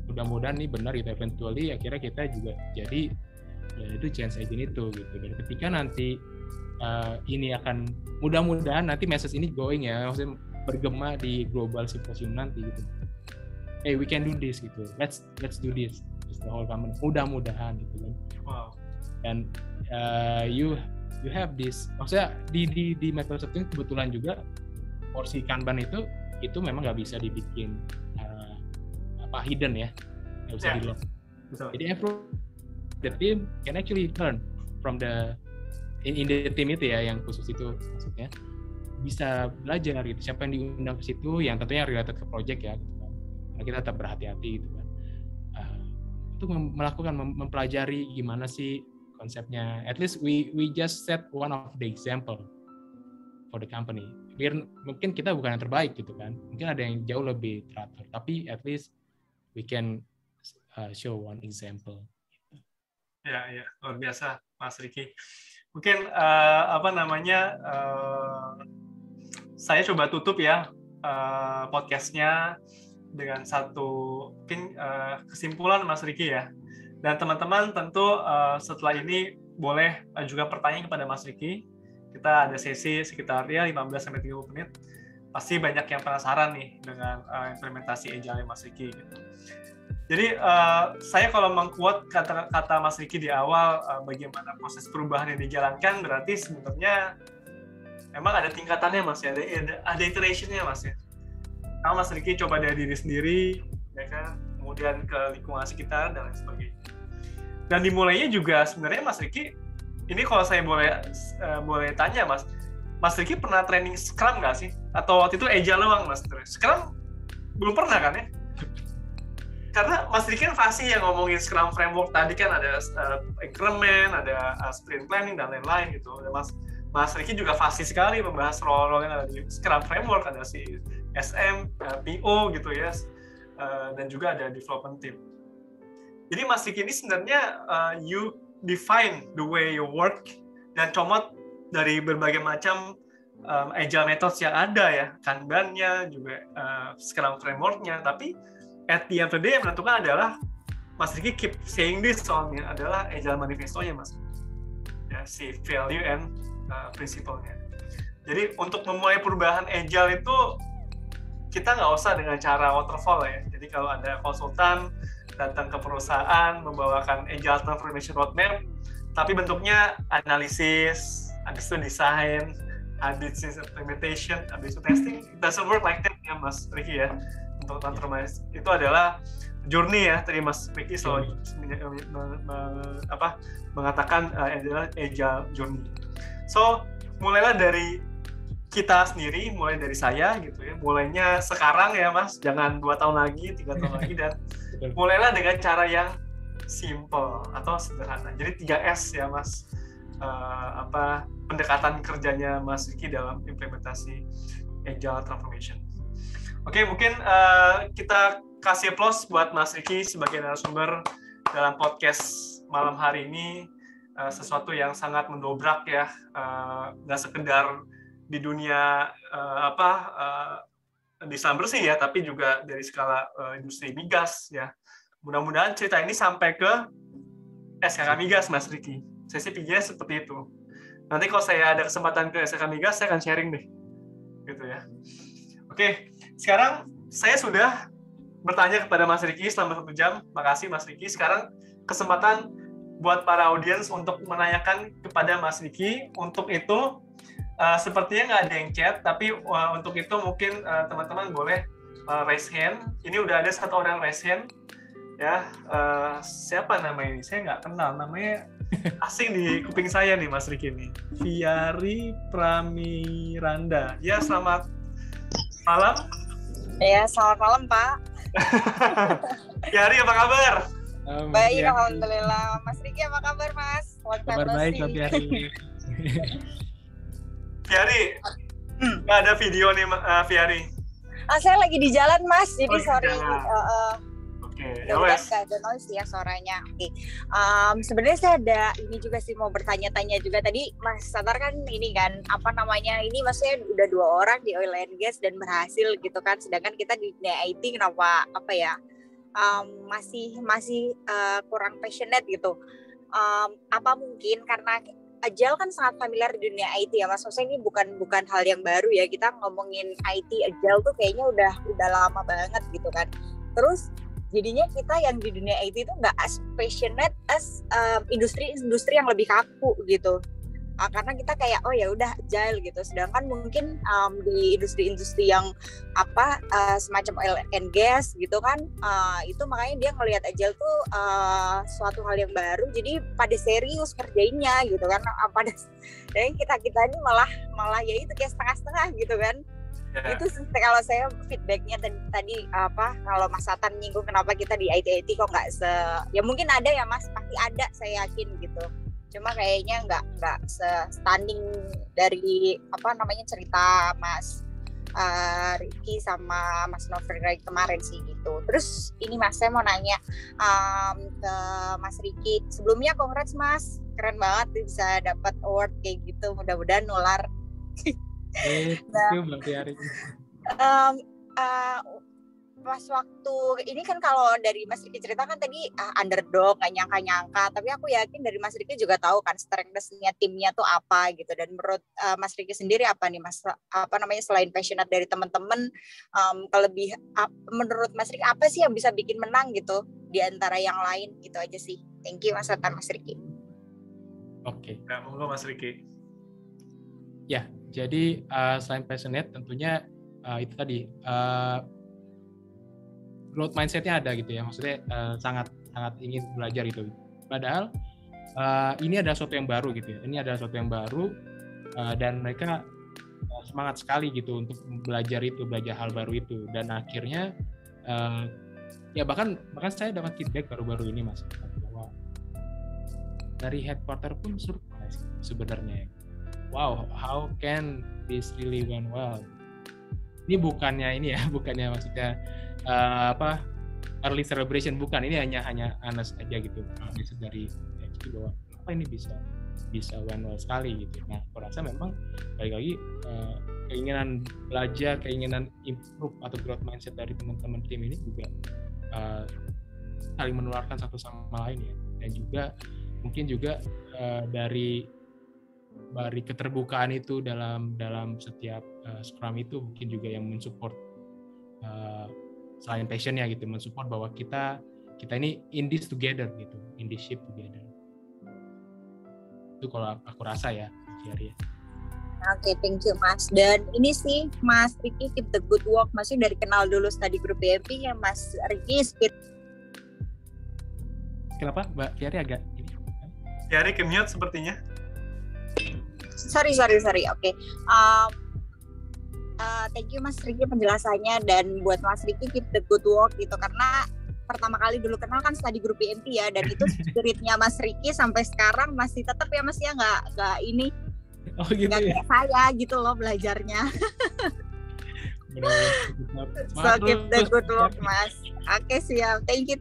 mudah-mudahan nih benar gitu, eventually akhirnya kita juga jadi ya itu change agent itu gitu. Dan ketika nanti ini akan mudah-mudahan nanti message ini going ya, maksudnya bergema di global symposium nanti gitu. Hey, we can do this gitu. Let's do this. It's the whole company. Mudah-mudahan gitu kan. Wow. Dan you have this. Maksudnya di Microsoft ini kebetulan juga porsi Kanban itu memang nggak bisa dibikin hidden ya, nggak bisa di-lock. Jadi the team can actually learn from in the team itu ya, yang khusus itu maksudnya bisa belajar gitu. Siapa yang diundang ke situ yang tentunya related ke project ya gitu kan. Karena kita tetap berhati-hati gitu kan. Untuk mempelajari gimana sih konsepnya. At least we just set one of the example for the company. Biar mungkin kita bukan yang terbaik gitu kan. Mungkin ada yang jauh lebih teratur, tapi at least we can show one example. Ya, luar biasa, Mas Riki. Mungkin saya coba tutup ya podcastnya dengan satu mungkin kesimpulan, Mas Riki ya. Dan teman-teman tentu setelah ini boleh juga pertanyaan kepada Mas Riki. Kita ada sesi sekitar 15-30 menit. Pasti banyak yang penasaran nih dengan implementasi Agile Mas Riki gitu. Jadi saya kalau meng-quote kata Mas Riki di awal, bagaimana proses perubahan yang dijalankan, berarti sebenarnya memang ada tingkatannya, Mas ya, ada iteration-nya, Mas ya. Kalau Mas Riki coba dari diri sendiri, ya kan, kemudian ke lingkungan sekitar dan lain sebagainya. Dan dimulainya juga sebenarnya Mas Riki, ini kalau saya boleh tanya, Mas Riki pernah training Scrum nggak sih? Atau waktu itu Agile doang, Mas? Scrum belum pernah kan ya? karena Mas Riki kan fasih yang ngomongin Scrum Framework tadi kan ada increment, ada sprint planning dan lain-lain gitu. Dan Mas Riki juga fasih sekali membahas role-role yang ada di Scrum Framework, ada si SM, PO gitu ya, dan juga ada development team. Jadi Mas Riki ini sebenarnya you define the way you work dan comot dari berbagai macam agile methods yang ada ya, Kanban-nya juga Scrum Framework-nya, tapi at the end of the day yang menentukan adalah Mas Riki keep saying this soalnya adalah Agile Manifesto-nya Mas, ya, si value and principle-nya. Jadi untuk memulai perubahan Agile itu kita nggak usah dengan cara waterfall ya. Jadi kalau ada konsultan datang ke perusahaan membawakan Agile Transformation Roadmap, tapi bentuknya analisis, habis itu desain, habis itu implementation, habis itu testing, it doesn't work like that ya Mas Riki ya. Untuk transformasi itu adalah journey ya, tadi Mas Riki selalu mengatakan adalah agile journey. So mulailah dari kita sendiri, mulai dari saya gitu ya, mulainya sekarang ya Mas, jangan 2 tahun lagi, 3 tahun lagi, dan mulailah dengan cara yang simple atau sederhana. Jadi 3S ya Mas, pendekatan kerjanya Mas Riki dalam implementasi agile transformation. Oke, mungkin kita kasih applause buat Mas Riki sebagai narasumber dalam podcast malam hari ini, sesuatu yang sangat mendobrak ya, nggak sekedar di dunia di Islam bersih ya, tapi juga dari skala industri migas ya. Mudah-mudahan cerita ini sampai ke SKK Migas Mas Riki. Saya sih pikirnya seperti itu. Nanti kalau saya ada kesempatan ke SKK Migas, saya akan sharing deh, gitu ya. Oke, sekarang saya sudah bertanya kepada Mas Riki selama 1 jam. Makasih Mas Riki. Sekarang kesempatan buat para audiens untuk menanyakan kepada Mas Riki. Untuk itu sepertinya nggak ada yang chat, tapi untuk itu mungkin teman-teman boleh raise hand. Ini udah ada 1 orang raise hand. Ya, siapa namanya ini? Saya nggak kenal. Namanya asing di kuping saya nih Mas Riki nih. Fiari Pramiranda. Ya, selamat malam. Ya, selamat malam Pak. Fiari, apa kabar? Baik, alhamdulillah. Mas Riki apa kabar Mas? Kabar baik, Fiari. Fiari, nggak ada video nih Fiari. Saya lagi di jalan Mas, jadi sorry. Oke, ya udah nggak ada noise ya suaranya. Oke. Sebenarnya saya ada ini juga sih mau bertanya-tanya juga tadi Mas Satar kan ini kan ini maksudnya udah 2 orang di oil and gas dan berhasil gitu kan, sedangkan kita di IT kenapa masih kurang passionate gitu. Apa mungkin karena Agile kan sangat familiar di dunia IT ya Mas, maksudnya ini bukan hal yang baru ya, kita ngomongin IT Agile tuh kayaknya udah lama banget gitu kan. Terus jadinya kita yang di dunia IT itu nggak as passionate as industri yang lebih kaku gitu. Karena kita kayak ya udah agile gitu. Sedangkan mungkin di industri yang semacam oil and gas gitu kan, itu makanya dia ngelihat agile tuh suatu hal yang baru. Jadi pada serius kerjainnya gitu kan. Dan kita ini malah ya itu kayak setengah-setengah gitu kan. Itu kalau saya feedbacknya tadi kalau Mas Satan nyinggung kenapa kita di IT kok nggak ya mungkin ada ya Mas, pasti ada saya yakin gitu, cuma kayaknya nggak se-stunning dari cerita Mas Riki sama Mas Nover kemarin sih gitu. Terus ini Mas, saya mau nanya ke Mas Riki, sebelumnya congrats Mas, keren banget bisa dapat award kayak gitu, mudah-mudahan nular. Pas waktu ini kan kalau dari Mas Riki cerita kan tadi underdog, nggak nyangka-nyangka, tapi aku yakin dari Mas Riki juga tahu kan strength-nya timnya tuh apa gitu. Dan menurut Mas Riki sendiri apa nih Mas, selain passionate dari teman-teman, menurut Mas Riki apa sih yang bisa bikin menang gitu di antara yang lain, gitu aja sih. Thank you Mas Riki. Oke. Monggo Mas Riki. Ya, jadi selain passionate tentunya itu tadi growth mindset-nya ada gitu ya, maksudnya sangat ingin belajar gitu. Padahal ini adalah sesuatu yang baru gitu ya, dan mereka semangat sekali gitu untuk belajar hal baru itu, dan akhirnya Ya bahkan saya dapat feedback baru-baru ini Mas, bahwa dari headquarter pun surprise sebenarnya. Wow, how can this really went well? Ini bukannya maksudnya early celebration, bukan, ini hanya honest aja gitu. Dari bahwa apa ini bisa went well sekali gitu. Nah, aku rasa memang balik lagi keinginan belajar, keinginan improve atau growth mindset dari teman-teman tim ini juga saling menularkan satu sama lain ya. Dan juga mungkin juga dari keterbukaan itu dalam setiap Scrum itu mungkin juga yang mensupport selain passionnya gitu, mensupport bahwa kita ini in this together gitu, in this ship together. Itu kalau aku rasa ya, Fiari. Oke, thank you Mas. Dan ini sih Mas Ricky, keep the good work. Masih dari kenal dulu study group BMP ya Mas Ricky. Kenapa Mbak Fiari agak ini? Fiari ke-mute sepertinya. Sorry. Oke. Thank you Mas Ricky penjelasannya, dan buat Mas Ricky keep the good work gitu, karena pertama kali dulu kenal kan study group BMP ya, dan itu spiritnya Mas Ricky sampai sekarang masih tetap ya Mas ya, nggak ini. Oh gitu ya. Kayak saya gitu loh belajarnya. So keep the good work Mas. Oke, siap. Thank you.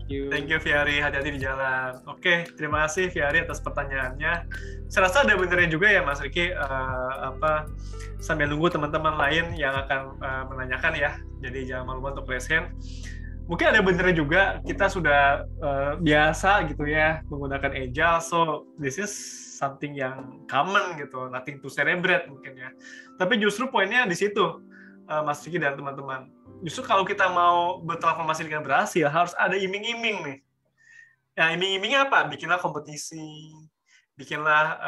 Thank you Fiari, hati-hati di jalan. Oke, terima kasih Fiari atas pertanyaannya. Saya rasa ada benernya juga ya Mas Ricky, sambil nunggu teman-teman lain yang akan menanyakan ya. Jadi jangan malu untuk raise hand. Mungkin ada benernya juga, kita sudah biasa gitu ya menggunakan Agile, so this is something yang common gitu, nothing to celebrate mungkin ya. Tapi justru poinnya di situ, Mas Ricky dan teman-teman. Justru kalau kita mau bertransformasi dengan berhasil, harus ada iming-iming nih. Ya, iming-imingnya apa? Bikinlah kompetisi. Bikinlah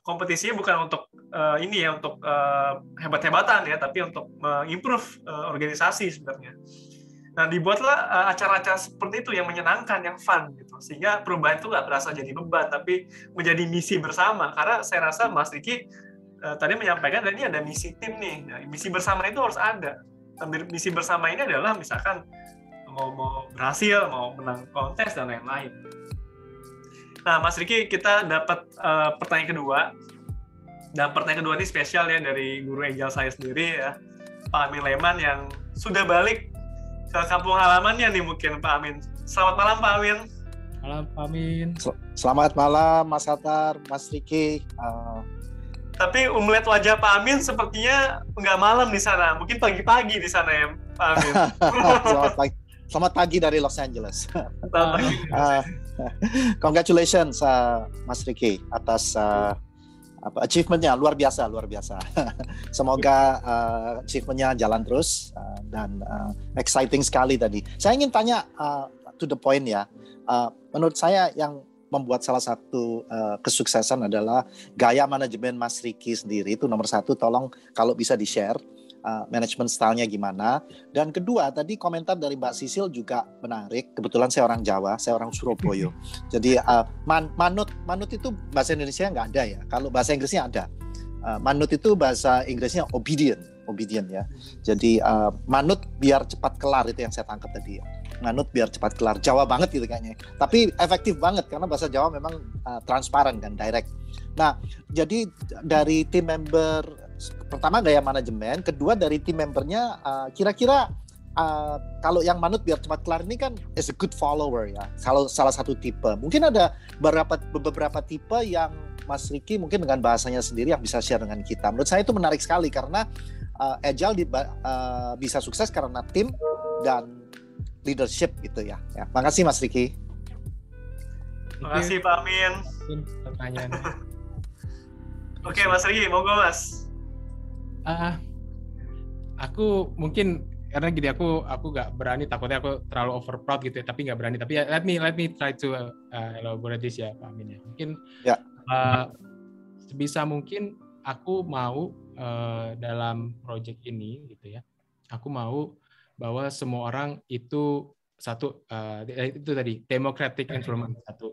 kompetisinya bukan untuk untuk hebat-hebatan ya, tapi untuk improve organisasi sebenarnya. Nah, dibuatlah acara-acara seperti itu yang menyenangkan, yang fun gitu. Sehingga perubahan itu nggak berasa jadi beban, tapi menjadi misi bersama. Karena saya rasa Mas Ricky tadi menyampaikan, dan ini ada misi tim nih. Nah, misi bersama itu harus ada. Misi bersama ini adalah misalkan mau berhasil, mau menang kontes dan lain-lain. Nah, Mas Ricky, kita dapat pertanyaan kedua. Dan pertanyaan kedua ini spesial ya dari guru Agile saya sendiri ya, Pak Amin Leman, yang sudah balik ke kampung halamannya nih mungkin Pak Amin. Selamat malam Pak Amin. Malam Pak Amin. Selamat malam Mas Hatar, Mas Ricky. Tapi melihat wajah Pak Amin sepertinya nggak malam di sana, mungkin pagi-pagi di sana ya Pak Amin. Selamat pagi dari Los Angeles. Congratulations Mas Ricky atas achievement-nya, luar biasa. Semoga achievement-nya jalan terus dan exciting sekali tadi. Saya ingin tanya to the point ya. Menurut saya yang membuat salah satu kesuksesan adalah gaya manajemen Mas Ricky sendiri. Itu nomor satu, tolong kalau bisa di-share management style-nya gimana. Dan kedua, tadi komentar dari Mbak Sisil juga menarik. Kebetulan saya orang Jawa, saya orang Surabaya. Jadi manut itu bahasa Indonesia nggak ada ya. Kalau bahasa Inggrisnya ada. Manut itu bahasa Inggrisnya obedient ya. Jadi manut biar cepat kelar, itu yang saya tangkap tadi ya. Manut biar cepat kelar, Jawa banget gitu kayaknya. Tapi efektif banget karena bahasa Jawa memang transparan kan, direct. Nah, jadi dari tim member, pertama gaya manajemen, kedua dari tim membernya, kira-kira kalau yang manut biar cepat kelar ini kan is a good follower ya. Kalau salah satu tipe, mungkin ada beberapa tipe yang Mas Ricky mungkin dengan bahasanya sendiri yang bisa share dengan kita. Menurut saya itu menarik sekali karena Agile bisa sukses karena tim dan leadership gitu ya. Makasih Mas Ricky. Makasih Pak Amin. Pertanyaan. Oke Mas Ricky, monggo Mas. Aku mungkin karena gini, aku nggak berani, takutnya aku terlalu over proud gitu ya, tapi nggak berani. Tapi ya, let me try to elaborate this ya Pak Amin ya. Mungkin sebisa mungkin aku mau dalam project ini gitu ya, aku mau bahwa semua orang itu satu, itu tadi democratic environment satu.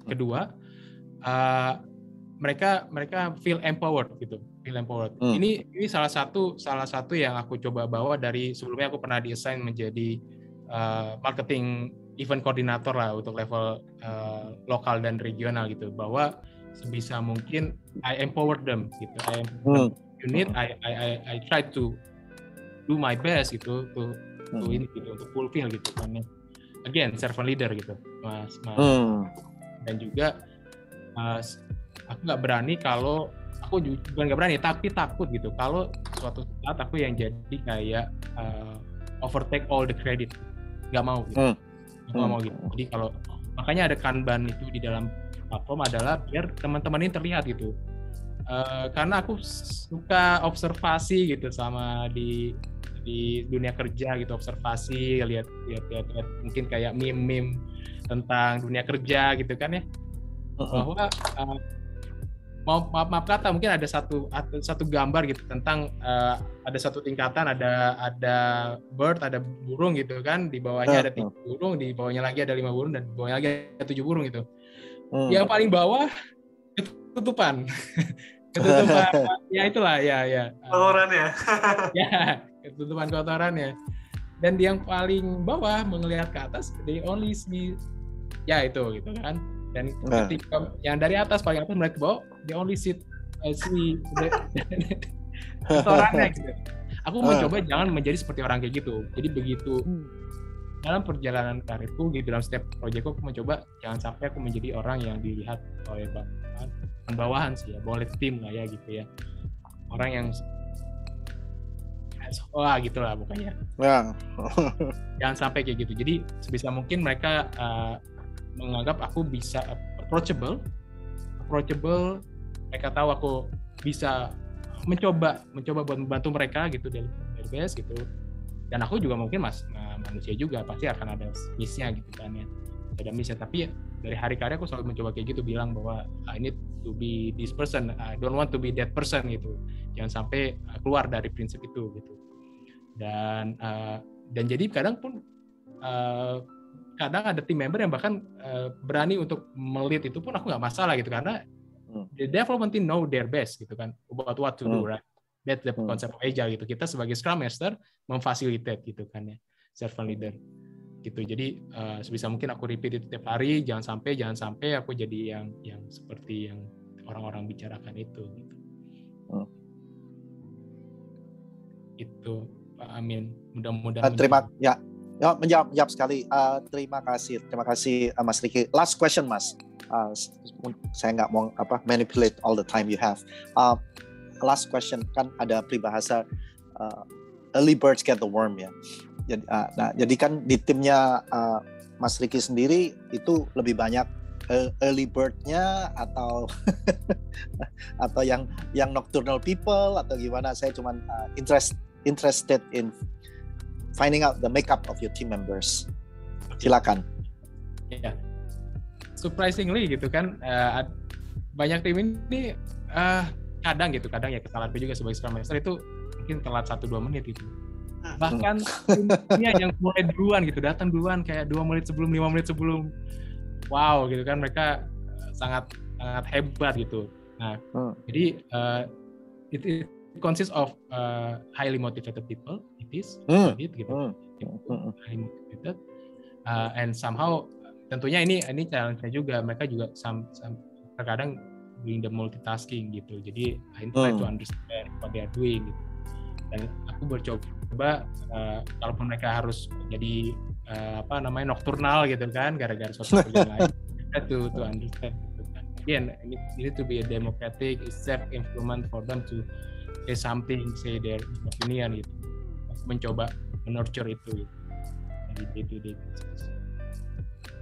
Kedua, mereka feel empowered gitu, feel empowered. Ini salah satu yang aku coba bawa dari sebelumnya. Aku pernah di-assign menjadi marketing event koordinator lah untuk level lokal dan regional gitu, bahwa sebisa mungkin I empower them gitu. I empower unit, I try to do my best gitu to ini gitu, untuk fulfill gitu kan. Again, servant leader gitu, Mas. Dan juga aku nggak berani kalau bukan nggak berani, tapi takut gitu kalau suatu saat aku yang jadi kayak overtake all the credit, nggak mau gitu. Nggak mau gitu. Jadi kalau makanya ada Kanban itu di dalam platform adalah biar teman-teman ini terlihat gitu. Karena aku suka observasi gitu sama di dunia kerja gitu, observasi, lihat mungkin kayak meme tentang dunia kerja gitu kan ya, bahwa maaf kata mungkin ada satu gambar gitu tentang ada satu tingkatan, ada bird, ada burung gitu kan, di bawahnya ada 3 burung, di bawahnya lagi ada 5 burung, dan di bawahnya lagi ada 7 burung gitu. Yang paling bawah ketutupan ya itulah ya kotoran ya. Ya, ketutupan kotorannya. Dan yang paling bawah melihat ke atas, they only see ya itu gitu kan. Dan ketika yang dari atas paling atas melihat ke bawah, they only see kotorannya gitu. Aku mencoba jangan menjadi seperti orang kayak gitu. Jadi begitu dalam perjalanan karirku gitu, dalam setiap proyekku aku mencoba jangan sampai aku menjadi orang yang dilihat oleh bawahan sih ya, oleh tim lah ya gitu ya. Orang yang gitu lah pokoknya. Jangan sampai kayak gitu. Jadi sebisa mungkin mereka menganggap aku bisa approachable. Mereka tahu aku bisa mencoba buat membantu mereka gitu dari best gitu. Dan aku juga mungkin manusia juga, pasti akan ada miss-nya gitu kan ya. Ada miss-nya, tapi dari hari ke hari aku selalu mencoba kayak gitu, bilang bahwa I need to be this person, I don't want to be that person gitu. Jangan sampai keluar dari prinsip itu gitu. Dan jadi kadang ada team member yang bahkan berani untuk melit, itu pun aku nggak masalah gitu, karena the development team know their best gitu kan, about what to do, right? That's the concept of agile gitu. Kita sebagai Scrum Master memfasilitate gitu kan ya, servant leader gitu. Jadi sebisa mungkin aku repeat itu tiap hari, jangan sampai aku jadi yang seperti yang orang-orang bicarakan itu gitu. Itu Pak Amin, mudah-mudahan menjawab sekali. Terima kasih Mas Ricky. Last question Mas. Saya nggak mau manipulate all the time you have. Last question, kan ada peribahasa early birds get the worm ya. Jadi kan di timnya Mas Ricky sendiri itu lebih banyak early bird-nya atau atau yang nocturnal people atau gimana? Saya cuman interested in finding out the makeup of your team members. Silakan. Ya. Surprisingly gitu kan, banyak tim ini kadang ya, kesalahanku juga sebagai Scrum Master itu mungkin telat 1-2 menit gitu. Bahkan timnya yang mulai duluan gitu, datang duluan kayak 2 menit sebelum, 5 menit sebelum. Wow gitu kan, mereka sangat hebat gitu. Nah, jadi it consists of highly motivated people. It is gitu. Highly motivated and somehow tentunya ini challenge-nya juga, mereka juga terkadang doing the multitasking gitu. Jadi I try to understand what they are doing gitu. Dan aku bercoba kalaupun mereka harus jadi nocturnal gitu kan, gara-gara suatu kerjaan lain, to understand gitu kan. Again, it need to be a democratic, safe environment for them to say something, say their opinion gitu. Aku mencoba nurture itu gitu. Dari day-to-day basis.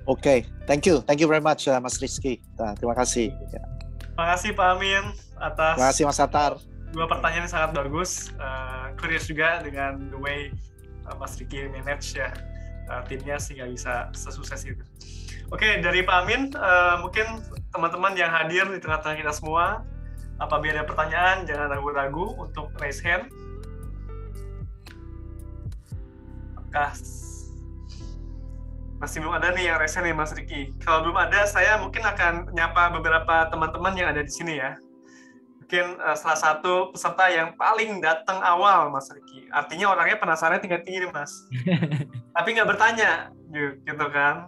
Oke, thank you very much Mas Rizky. Terima kasih. Terima kasih Pak Amin atas. Terima kasih Mas Atar. 2 pertanyaan yang sangat bagus. Curious juga dengan the way Mas Rizky manage ya timnya sehingga bisa sesukses itu. Oke, dari Pak Amin, mungkin teman-teman yang hadir di tengah-tengah kita semua, apabila ada pertanyaan jangan ragu-ragu untuk raise hand. Apakah masih belum ada nih yang raise hand nih Mas Ricky? Kalau belum ada, saya mungkin akan nyapa beberapa teman-teman yang ada di sini ya. Mungkin salah satu peserta yang paling datang awal Mas Ricky. Artinya orangnya penasaran tingkat tinggi nih Mas. tapi nggak bertanya, gitu kan.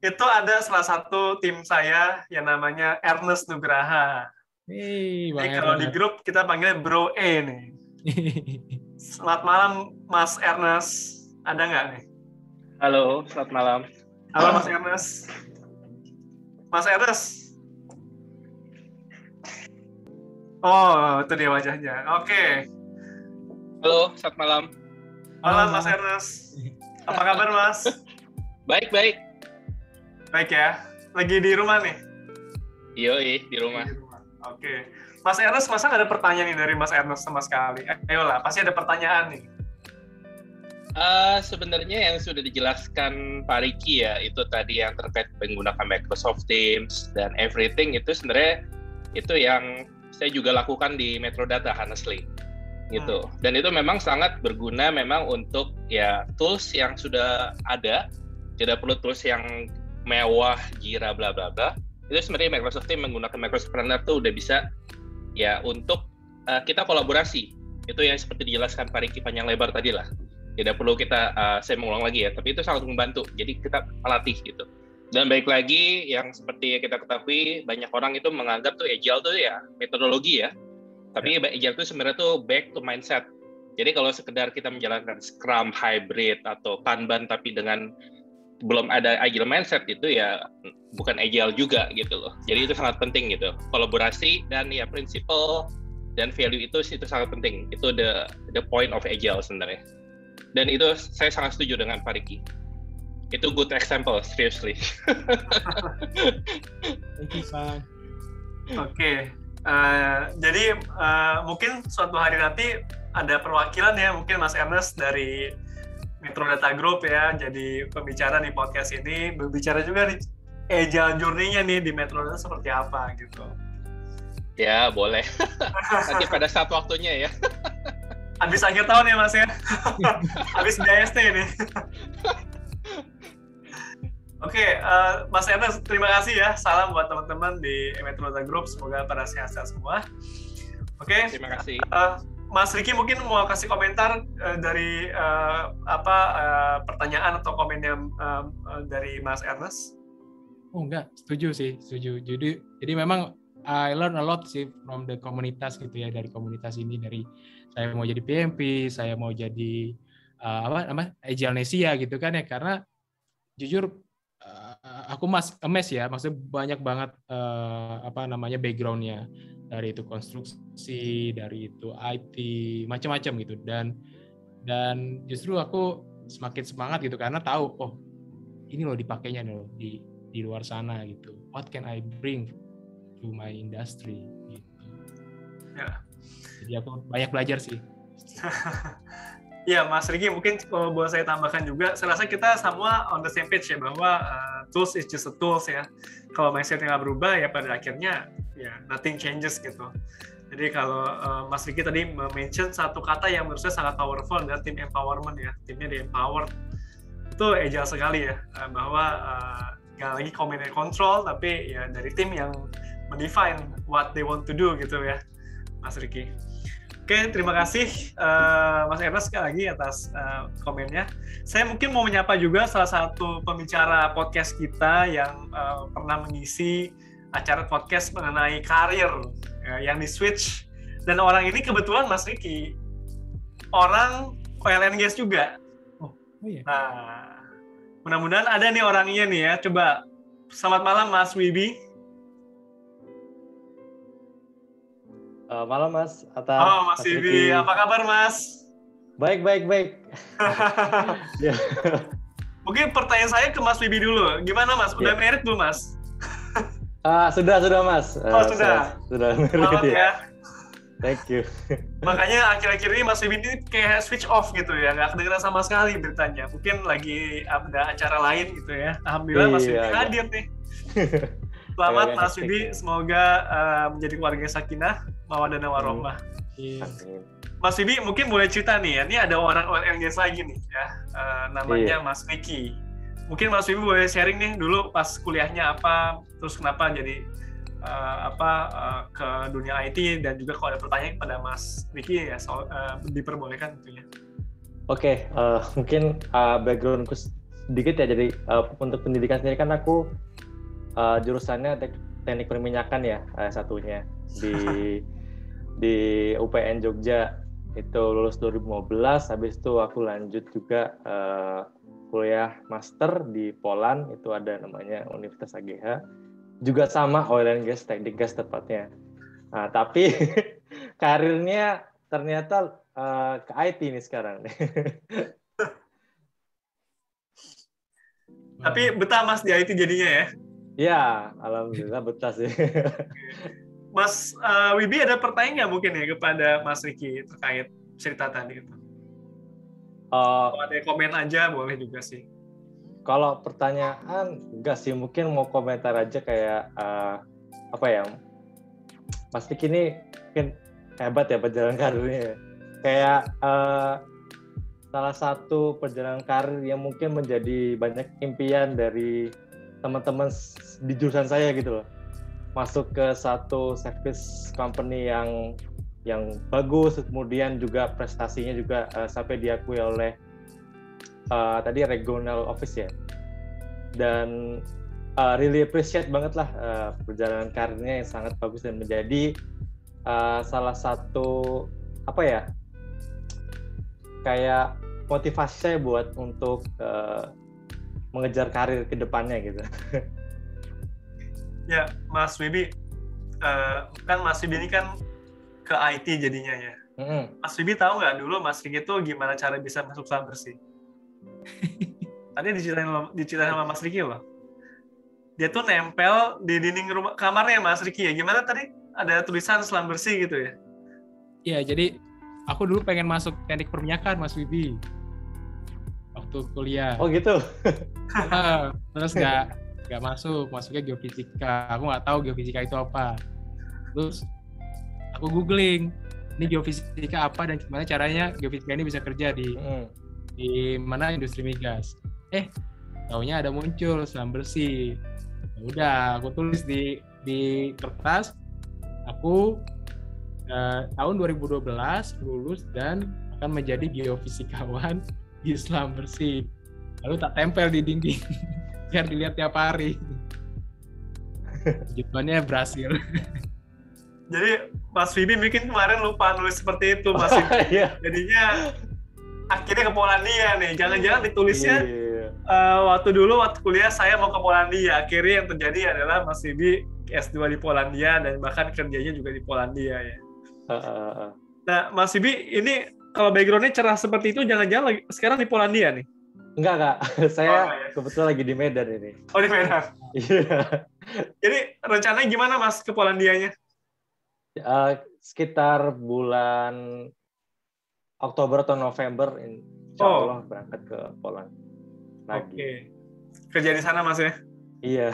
Itu ada salah satu tim saya yang namanya Ernest Nugraha. Jadi kalau di grup kita panggilnya Bro E nih. Selamat malam Mas Ernest, ada nggak nih? Halo, selamat malam. Halo Mas Ernest. Mas Ernest. Oh, itu dia wajahnya. Oke. Halo, selamat malam. Malam Mas Ernest. Apa kabar Mas? Baik, baik. Baik ya. Lagi di rumah nih? Yoi, di rumah. Oke. Mas Ernest, masa nggak ada pertanyaan nih dari Mas Ernest sama sekali? Ayolah, pasti ada pertanyaan nih. Sebenarnya yang sudah dijelaskan Pak Riki ya, itu tadi yang terkait menggunakan Microsoft Teams dan everything, itu sebenarnya itu yang saya juga lakukan di Metrodata, honestly. Gitu. Dan itu memang sangat berguna memang untuk ya tools yang sudah ada, tidak perlu tools yang mewah, Jira, bla bla bla. Itu sebenarnya Microsoft Teams menggunakan Microsoft Planner tuh udah bisa ya untuk kita kolaborasi. Itu yang seperti dijelaskan Pak Riki panjang lebar tadi lah. Tidak perlu kita, saya mengulang lagi ya, tapi itu sangat membantu. Jadi kita melatih gitu. Dan baik lagi, yang seperti kita ketahui, banyak orang itu menganggap tuh Agile tuh ya metodologi ya. Tapi Agile itu sebenarnya tuh back to mindset. Jadi kalau sekedar kita menjalankan Scrum, Hybrid, atau Kanban, tapi dengan belum ada Agile mindset, itu ya bukan Agile juga gitu loh. Jadi itu sangat penting gitu. Kolaborasi dan ya prinsipal dan value itu sangat penting. Itu the point of Agile sebenarnya. Dan itu saya sangat setuju dengan Pak Riki. Itu good example, seriously. Thank you, Pak. Oke. Jadi mungkin suatu hari nanti ada perwakilan ya, mungkin Mas Ernest dari Metrodata Group ya, jadi pembicara di podcast ini, berbicara juga nih Agile journey-nya nih di Metrodata seperti apa gitu. Ya, boleh. Nanti pada saat waktunya ya. Habis akhir tahun ya Mas ya. Habis BST ini. Oke, Mas Ernest, terima kasih ya. Salam buat teman-teman di Metrodata Group. Semoga pada sehat-sehat semua. Oke. Terima kasih. Mas Riki mungkin mau kasih komentar dari pertanyaan atau komennya dari Mas Ernest? Oh enggak, setuju sih, setuju. Jadi memang I learn a lot sih from the komunitas gitu ya, dari komunitas ini, dari saya mau jadi PMP, saya mau jadi Agile-nesia gitu kan ya, karena jujur aku emes ya, maksudnya banyak banget background-nya, dari itu konstruksi, dari itu IT, macam-macam gitu, dan justru aku semakin semangat gitu karena tahu ini loh dipakainya loh di luar sana gitu. What can I bring to my industry gitu. Ya. Jadi aku banyak belajar sih. Ya, Mas Riki, mungkin kalau boleh saya tambahkan juga, saya rasa kita semua on the same page ya, bahwa tools is just a tools ya. Kalau mindset-nya nggak berubah, ya pada akhirnya ya nothing changes gitu. Jadi kalau Mas Riki tadi mention satu kata yang menurut saya sangat powerful, adalah team empowerment ya. Timnya di-empower. Itu agile sekali ya, bahwa nggak lagi command and control, tapi ya dari tim yang mendefine what they want to do gitu ya, Mas Riki. Oke, terima kasih Mas Ernest sekali lagi atas komennya. Saya mungkin mau menyapa juga salah satu pembicara podcast kita yang pernah mengisi acara podcast mengenai karir yang di Switch. Dan orang ini kebetulan Mas Riki, orang oil and gas juga. Oh iya. Nah, mudah-mudahan ada nih orangnya nih ya. Coba, selamat malam Mas Wibi. Malam Mas Atta. Oh, Mas Wibi, apa kabar Mas? Baik. Mungkin pertanyaan saya ke Mas Wibi dulu. Gimana Mas? Udah married belum Mas? Sudah Mas. Sudah. Sudah married ya. Thank you. Makanya akhir-akhir ini Mas Wibi ini kayak switch off gitu ya, nggak kedengeran sama sekali beritanya. Mungkin lagi ada acara lain gitu ya. Alhamdulillah Mas Wibi hadir nih. Selamat Mas Wibi, semoga menjadi keluarga sakinah, mawaddah warohmah. Mas Wibi mungkin boleh cerita nih ya, ini ada orang oil and gas lagi nih ya, namanya Mas Riki. Mungkin Mas Wibi boleh sharing nih dulu pas kuliahnya apa, terus kenapa jadi ke dunia IT, dan juga kalau ada pertanyaan kepada Mas Riki ya diperbolehkan tentunya. Oke, mungkin backgroundku sedikit ya. Jadi untuk pendidikan sendiri kan aku jurusannya teknik perminyakan ya, satunya di UPN Jogja. Itu lulus 2015, habis itu aku lanjut juga kuliah master di Poland, itu ada namanya Universitas AGH, juga sama oil and gas, teknik gas tepatnya. Nah, tapi karirnya ternyata ke IT nih sekarang. Tapi betah Mas di IT jadinya ya? Ya, alhamdulillah betah sih. Mas Wibi ada pertanyaan nggak mungkin ya kepada Mas Riki terkait cerita tadi itu? Kalau ada komen aja boleh juga sih. Kalau pertanyaan enggak sih, mungkin mau komentar aja kayak apa ya, Mas Riki ini mungkin hebat ya perjalanan karirnya. Kayak salah satu perjalanan karir yang mungkin menjadi banyak impian dari teman-teman di jurusan saya gitu loh. Masuk ke satu service company yang bagus, kemudian juga prestasinya juga sampai diakui oleh tadi regional office ya. Dan really appreciate banget lah perjalanan karirnya yang sangat bagus dan menjadi salah satu apa ya, kayak motivasi saya buat untuk mengejar karir ke depannya gitu. Ya, Mas Wibi, kan Mas Wibi ini kan ke IT jadinya ya. Mas Wibi tahu nggak dulu Mas Riki itu gimana cara bisa masuk Selam Bersih? Tadi diceritain sama Mas Riki loh. Dia tuh nempel di dinding rumah kamarnya Mas Riki ya. Gimana tadi? Ada tulisan Selam Bersih gitu ya? Iya, jadi aku dulu pengen masuk teknik perminyakan Mas Wibi waktu kuliah. Oh gitu. Terus nggak masuknya geofisika. Aku nggak tahu geofisika itu apa. Terus aku googling ini geofisika apa dan gimana caranya geofisika ini bisa kerja di mana industri migas. Taunya ada muncul Selam Bersih. Ya udah, aku tulis di kertas. Aku tahun 2012 lulus dan akan menjadi geofisikawan di Selam Bersih. Lalu tak tempel di dinding biar dilihat tiap hari. Pujiannya berhasil. Jadi Mas Wibi mungkin kemarin lupa nulis seperti itu Mas Wibi. Jadinya akhirnya ke Polandia nih. Jangan-jangan ditulisnya waktu kuliah saya mau ke Polandia. Akhirnya yang terjadi adalah Mas Wibi S2 di Polandia dan bahkan kerjanya juga di Polandia ya. Nah Mas Wibi ini kalau background-nya cerah seperti itu, jangan-jangan sekarang di Polandia nih? Enggak. Saya kebetulan lagi di Medan ini. Oh, di Medan? Iya. Jadi rencananya gimana Mas ke Polandianya? Sekitar bulan Oktober atau November, insya Allah berangkat ke Poland lagi. Oke. Kerja di sana Mas ya? Iya.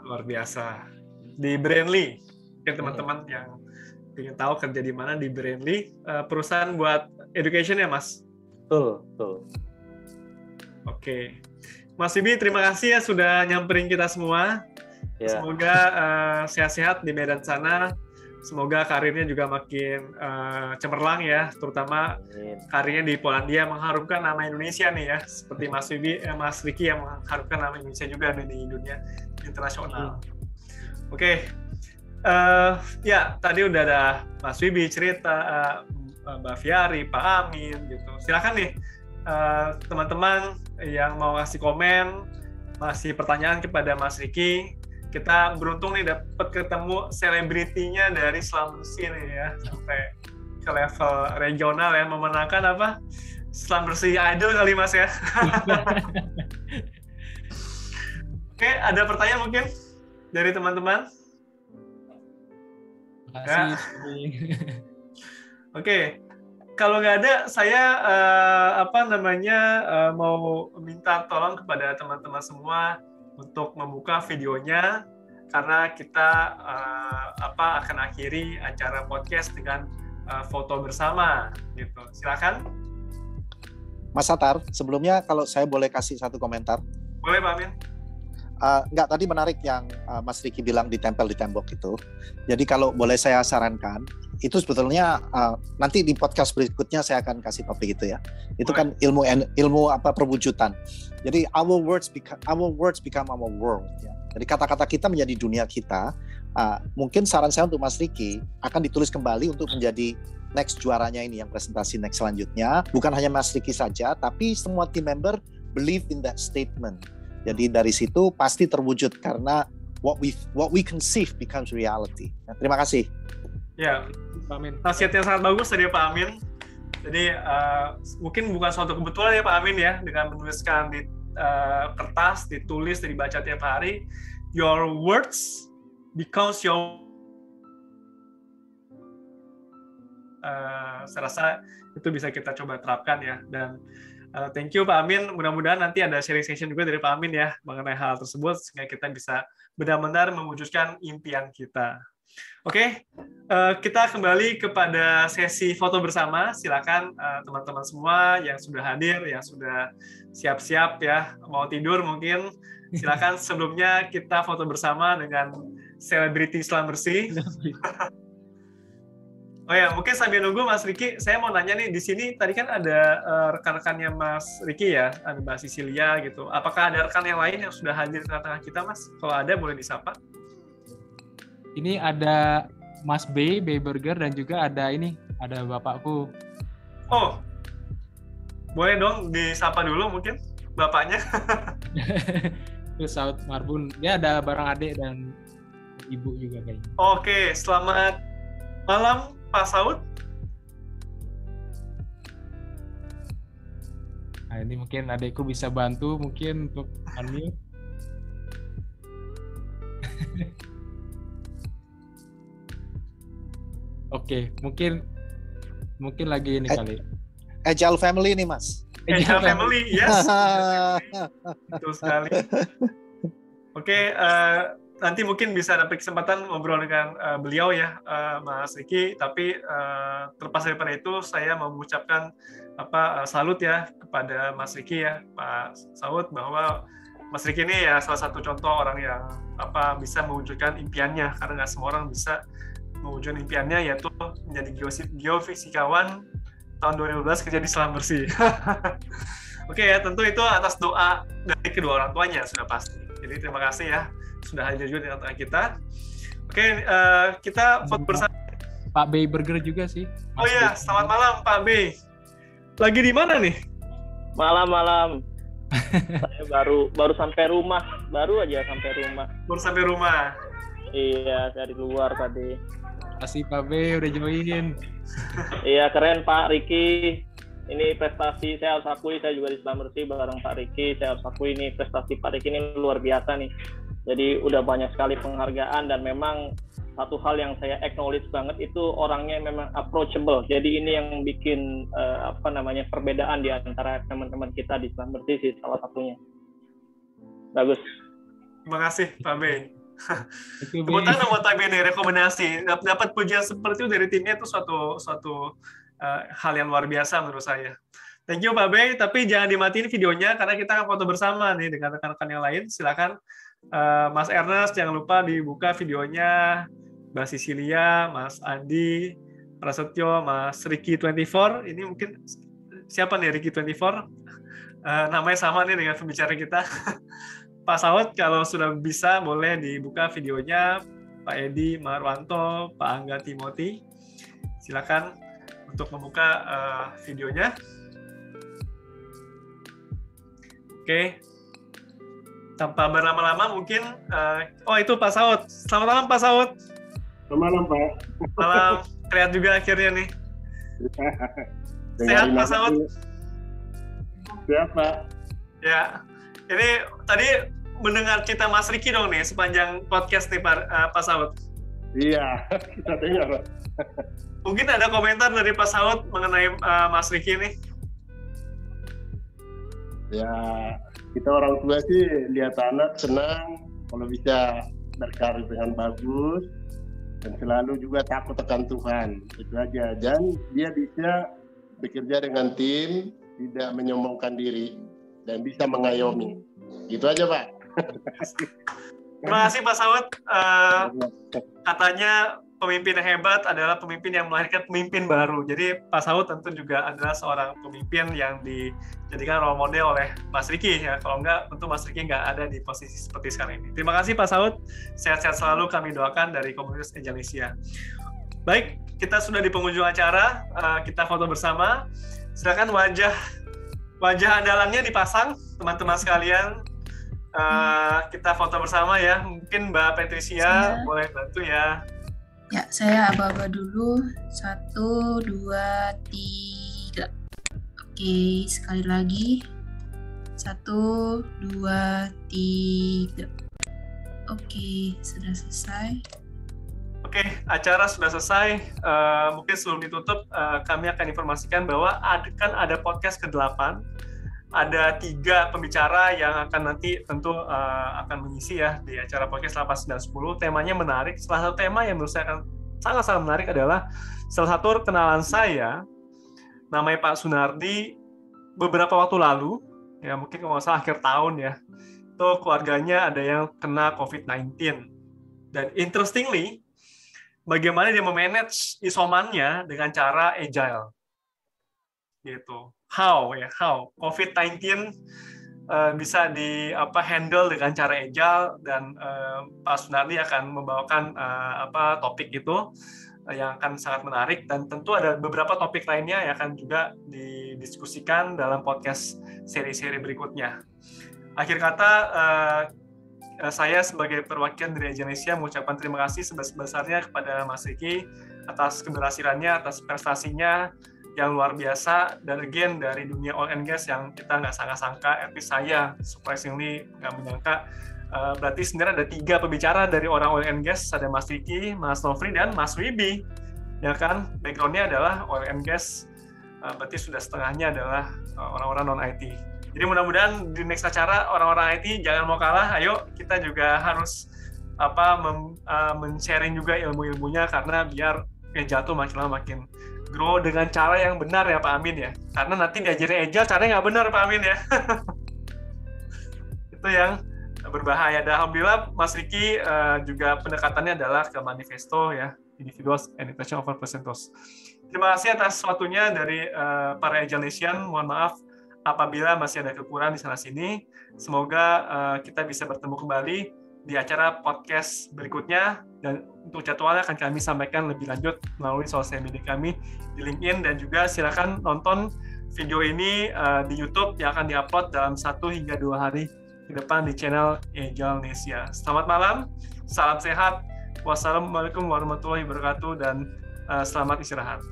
Luar biasa. Di Brandly. Mungkin teman-teman yang ingin tahu kerja di mana, di Brandly, perusahaan buat education ya Mas? Betul. Oke. Mas Wibi, terima kasih ya sudah nyamperin kita semua. Ya. Semoga sehat-sehat di Medan sana. Semoga karirnya juga makin cemerlang ya, terutama karirnya di Polandia mengharumkan nama Indonesia nih ya, seperti Mas Wibi, Mas Riki yang mengharumkan nama Indonesia juga di dunia internasional. Oke. Ya, tadi udah ada Mas Wibi cerita, Mbak Fiari, Pak Amin, gitu. Silakan nih teman-teman yang mau ngasih komen, masih pertanyaan kepada Mas Riki. Kita beruntung nih dapat ketemu selebritinya dari Selam Bersih nih ya, sampai ke level regional ya, memenangkan apa? Selam Bersih Idol kali Mas ya. Oke, ada pertanyaan mungkin dari teman-teman? Makasih. Ya. Oke, kalau nggak ada, saya mau minta tolong kepada teman-teman semua untuk membuka videonya, karena kita akan akhiri acara podcast dengan foto bersama, gitu. Silakan. Mas Satar, sebelumnya kalau saya boleh kasih satu komentar. Boleh Pak Amin. Enggak, tadi menarik yang Mas Ricky bilang ditempel di tembok itu. Jadi kalau boleh saya sarankan, itu sebetulnya nanti di podcast berikutnya saya akan kasih topik itu ya. Itu kan ilmu apa perwujudan. Jadi our words become our world. Ya. Jadi kata-kata kita menjadi dunia kita. Mungkin saran saya untuk Mas Ricky akan ditulis kembali untuk menjadi next juaranya ini yang presentasi next selanjutnya. Bukan hanya Mas Ricky saja, tapi semua team member believe in that statement. Jadi dari situ pasti terwujud karena what we conceive becomes reality. Nah, terima kasih. Ya, Pak Amin. Nasihatnya sangat bagus dari Pak Amin. Jadi mungkin bukan suatu kebetulan ya Pak Amin ya, dengan menuliskan di kertas, ditulis, dibaca tiap hari. Your words becomes your saya rasa itu bisa kita coba terapkan ya. Dan thank you Pak Amin, mudah-mudahan nanti ada sharing session juga dari Pak Amin ya mengenai hal tersebut sehingga kita bisa benar-benar mewujudkan impian kita. Oke, kita kembali kepada sesi foto bersama. Silakan teman-teman semua yang sudah hadir, yang sudah siap-siap ya mau tidur mungkin. Silakan sebelumnya kita foto bersama dengan selebriti Islam Bersih. Oh ya, mungkin sambil nunggu Mas Ricky, saya mau nanya nih, di sini tadi kan ada rekan-rekannya Mas Ricky ya, ada Mbak Sisilia gitu. Apakah ada rekan yang lain yang sudah hadir di tengah-tengah kita, Mas? Kalau ada, boleh disapa. Ini ada Mas B Burger, dan juga ada bapakku. Oh, boleh dong disapa dulu mungkin bapaknya. Terus Saud Marbun, dia ada bareng adik dan ibu juga kayaknya. Oke, selamat malam Pak Saud. Nah ini mungkin adikku bisa bantu mungkin untuk unmute. Oke, mungkin lagi ini kali. Agile Family nih Mas. Agile Family, yes. Betul sekali. Oke, nanti mungkin bisa dapat kesempatan ngobrol dengan beliau ya, Mas Ricky. Tapi terlepas daripada itu, saya mau mengucapkan salut ya kepada Mas Ricky ya, Pak Saud, bahwa Mas Ricky ini ya salah satu contoh orang yang bisa mewujudkan impiannya, karena nggak semua orang bisa mewujudkan impiannya, yaitu menjadi geofisikawan tahun 2012 kerja di Islam Bersih. Oke ya, tentu itu atas doa dari kedua orang tuanya sudah pasti. Jadi terima kasih ya sudah hadir juga di tengah kita. Oke, kita foto bersama. Pak B Burger juga sih. Oh iya, selamat malam Pak B. Lagi di mana nih? Malam. Saya baru sampai rumah, baru sampai rumah. Iya, dari luar tadi. Kasih Pak B udah join. Iya, keren Pak Ricky. Ini prestasi, saya harus akui, saya juga di Islam Bersih bareng Pak Ricky. Saya harus akui ini prestasi Pak Ricky ini luar biasa nih. Jadi udah banyak sekali penghargaan, dan memang satu hal yang saya acknowledge banget itu orangnya memang approachable. Jadi ini yang bikin perbedaan di antara teman-teman kita di Islam Bersih sih salah satunya. Bagus. Terima kasih Pak B. Kebetulan buat ini rekomendasi, dapat pujian seperti itu dari timnya itu suatu hal yang luar biasa menurut saya. Thank you Pak B, tapi jangan dimatiin videonya karena kita akan foto bersama nih dengan rekan-rekan yang lain. Silakan Mas Ernest, jangan lupa dibuka videonya. Mbak Sisilia, Mas Andi, Prasetyo, Mas Ricky 24. Ini mungkin siapa nih Ricky 24? Namanya sama nih dengan pembicara kita. Pak Saud, kalau sudah bisa boleh dibuka videonya. Pak Edi Marwanto, Pak Angga Timothy, silakan untuk membuka videonya. Oke, tanpa berlama-lama mungkin. Itu Pak Saud. Selamat malam Pak Saud. Selamat malam Pak. Malam, terlihat juga akhirnya nih. Sehat Pak Saud? Sehat Pak. Ya, ini tadi mendengar cerita Mas Ricky dong nih sepanjang podcast nih Pak Saud. Iya, kita dengar. Mungkin ada komentar dari Pak Saud mengenai Mas Ricky nih? Ya, kita orang tua sih lihat anak senang kalau bisa berkarir dengan bagus dan selalu juga takut akan Tuhan. Itu aja. Dan dia bisa bekerja dengan tim, tidak menyombongkan diri dan bisa mengayomi. Gitu aja Pak. Terima kasih Pak Saud. Katanya pemimpin yang hebat adalah pemimpin yang melahirkan pemimpin baru. Jadi Pak Saud tentu juga adalah seorang pemimpin yang dijadikan role model oleh Mas Riki ya. Kalau enggak, tentu Mas Riki nggak ada di posisi seperti sekarang ini. Terima kasih Pak Saud. Sehat-sehat selalu kami doakan dari komunitas Agilnesia. Baik, kita sudah di penghujung acara. Kita foto bersama. Silakan wajah andalannya dipasang, teman-teman sekalian. Kita foto bersama ya. Mungkin Mbak Patricia boleh bantu ya. Ya, saya aba-aba dulu. 1, 2, 3. Oke, sekali lagi. 1, 2, 3. Oke, sudah selesai. Oke, acara sudah selesai. Mungkin sebelum ditutup, kami akan informasikan bahwa akan ada podcast ke-8. Ada 3 pembicara yang akan nanti tentu akan mengisi ya di acara podcast 8, 9, 10. Temanya menarik. Salah satu tema yang menurut saya akan sangat-sangat menarik adalah salah satu kenalan saya, namanya Pak Sunardi, beberapa waktu lalu, ya mungkin kalau nggak salah akhir tahun ya, itu keluarganya ada yang kena COVID-19. Dan interestingly, bagaimana dia memanage isomannya dengan cara agile. Gitu. How COVID-19 bisa handle dengan cara agile, dan Pak Sunardi akan membawakan topik itu yang akan sangat menarik, dan tentu ada beberapa topik lainnya yang akan juga didiskusikan dalam podcast seri-seri berikutnya. Akhir kata, saya sebagai perwakilan dari Agilnesia mengucapkan terima kasih sebesar-besarnya kepada Mas Riki atas keberhasilannya, atas prestasinya yang luar biasa, dan again dari dunia oil and gas yang kita nggak sangka-sangka, at least saya surprisingly nggak menyangka. Berarti sebenarnya ada 3 pembicara dari orang oil and gas, ada Mas Riki, Mas Nofri, dan Mas Wibi, ya kan, background-nya adalah oil and gas, berarti sudah setengahnya adalah orang-orang non-IT. Jadi mudah-mudahan di next acara orang-orang IT jangan mau kalah, ayo kita juga harus men-sharing juga ilmu-ilmunya, karena biar jatuh makin lama makin grow dengan cara yang benar ya Pak Amin ya. Karena nanti diajarin agile caranya nggak benar Pak Amin ya. Itu yang berbahaya. Dan alhamdulillah Mas Riki juga pendekatannya adalah ke manifesto ya, individuals and intention over percentage. Terima kasih atas waktunya dari para Agilnesian. Mohon maaf apabila masih ada kekurangan di sana-sini. Semoga kita bisa bertemu kembali di acara podcast berikutnya, dan untuk jadwalnya akan kami sampaikan lebih lanjut melalui sosial media kami di LinkedIn, dan juga silakan nonton video ini di YouTube yang akan diupload dalam 1 hingga 2 hari ke depan di channel Agilnesia. Selamat malam, salam sehat, wassalamualaikum warahmatullahi wabarakatuh, dan selamat istirahat.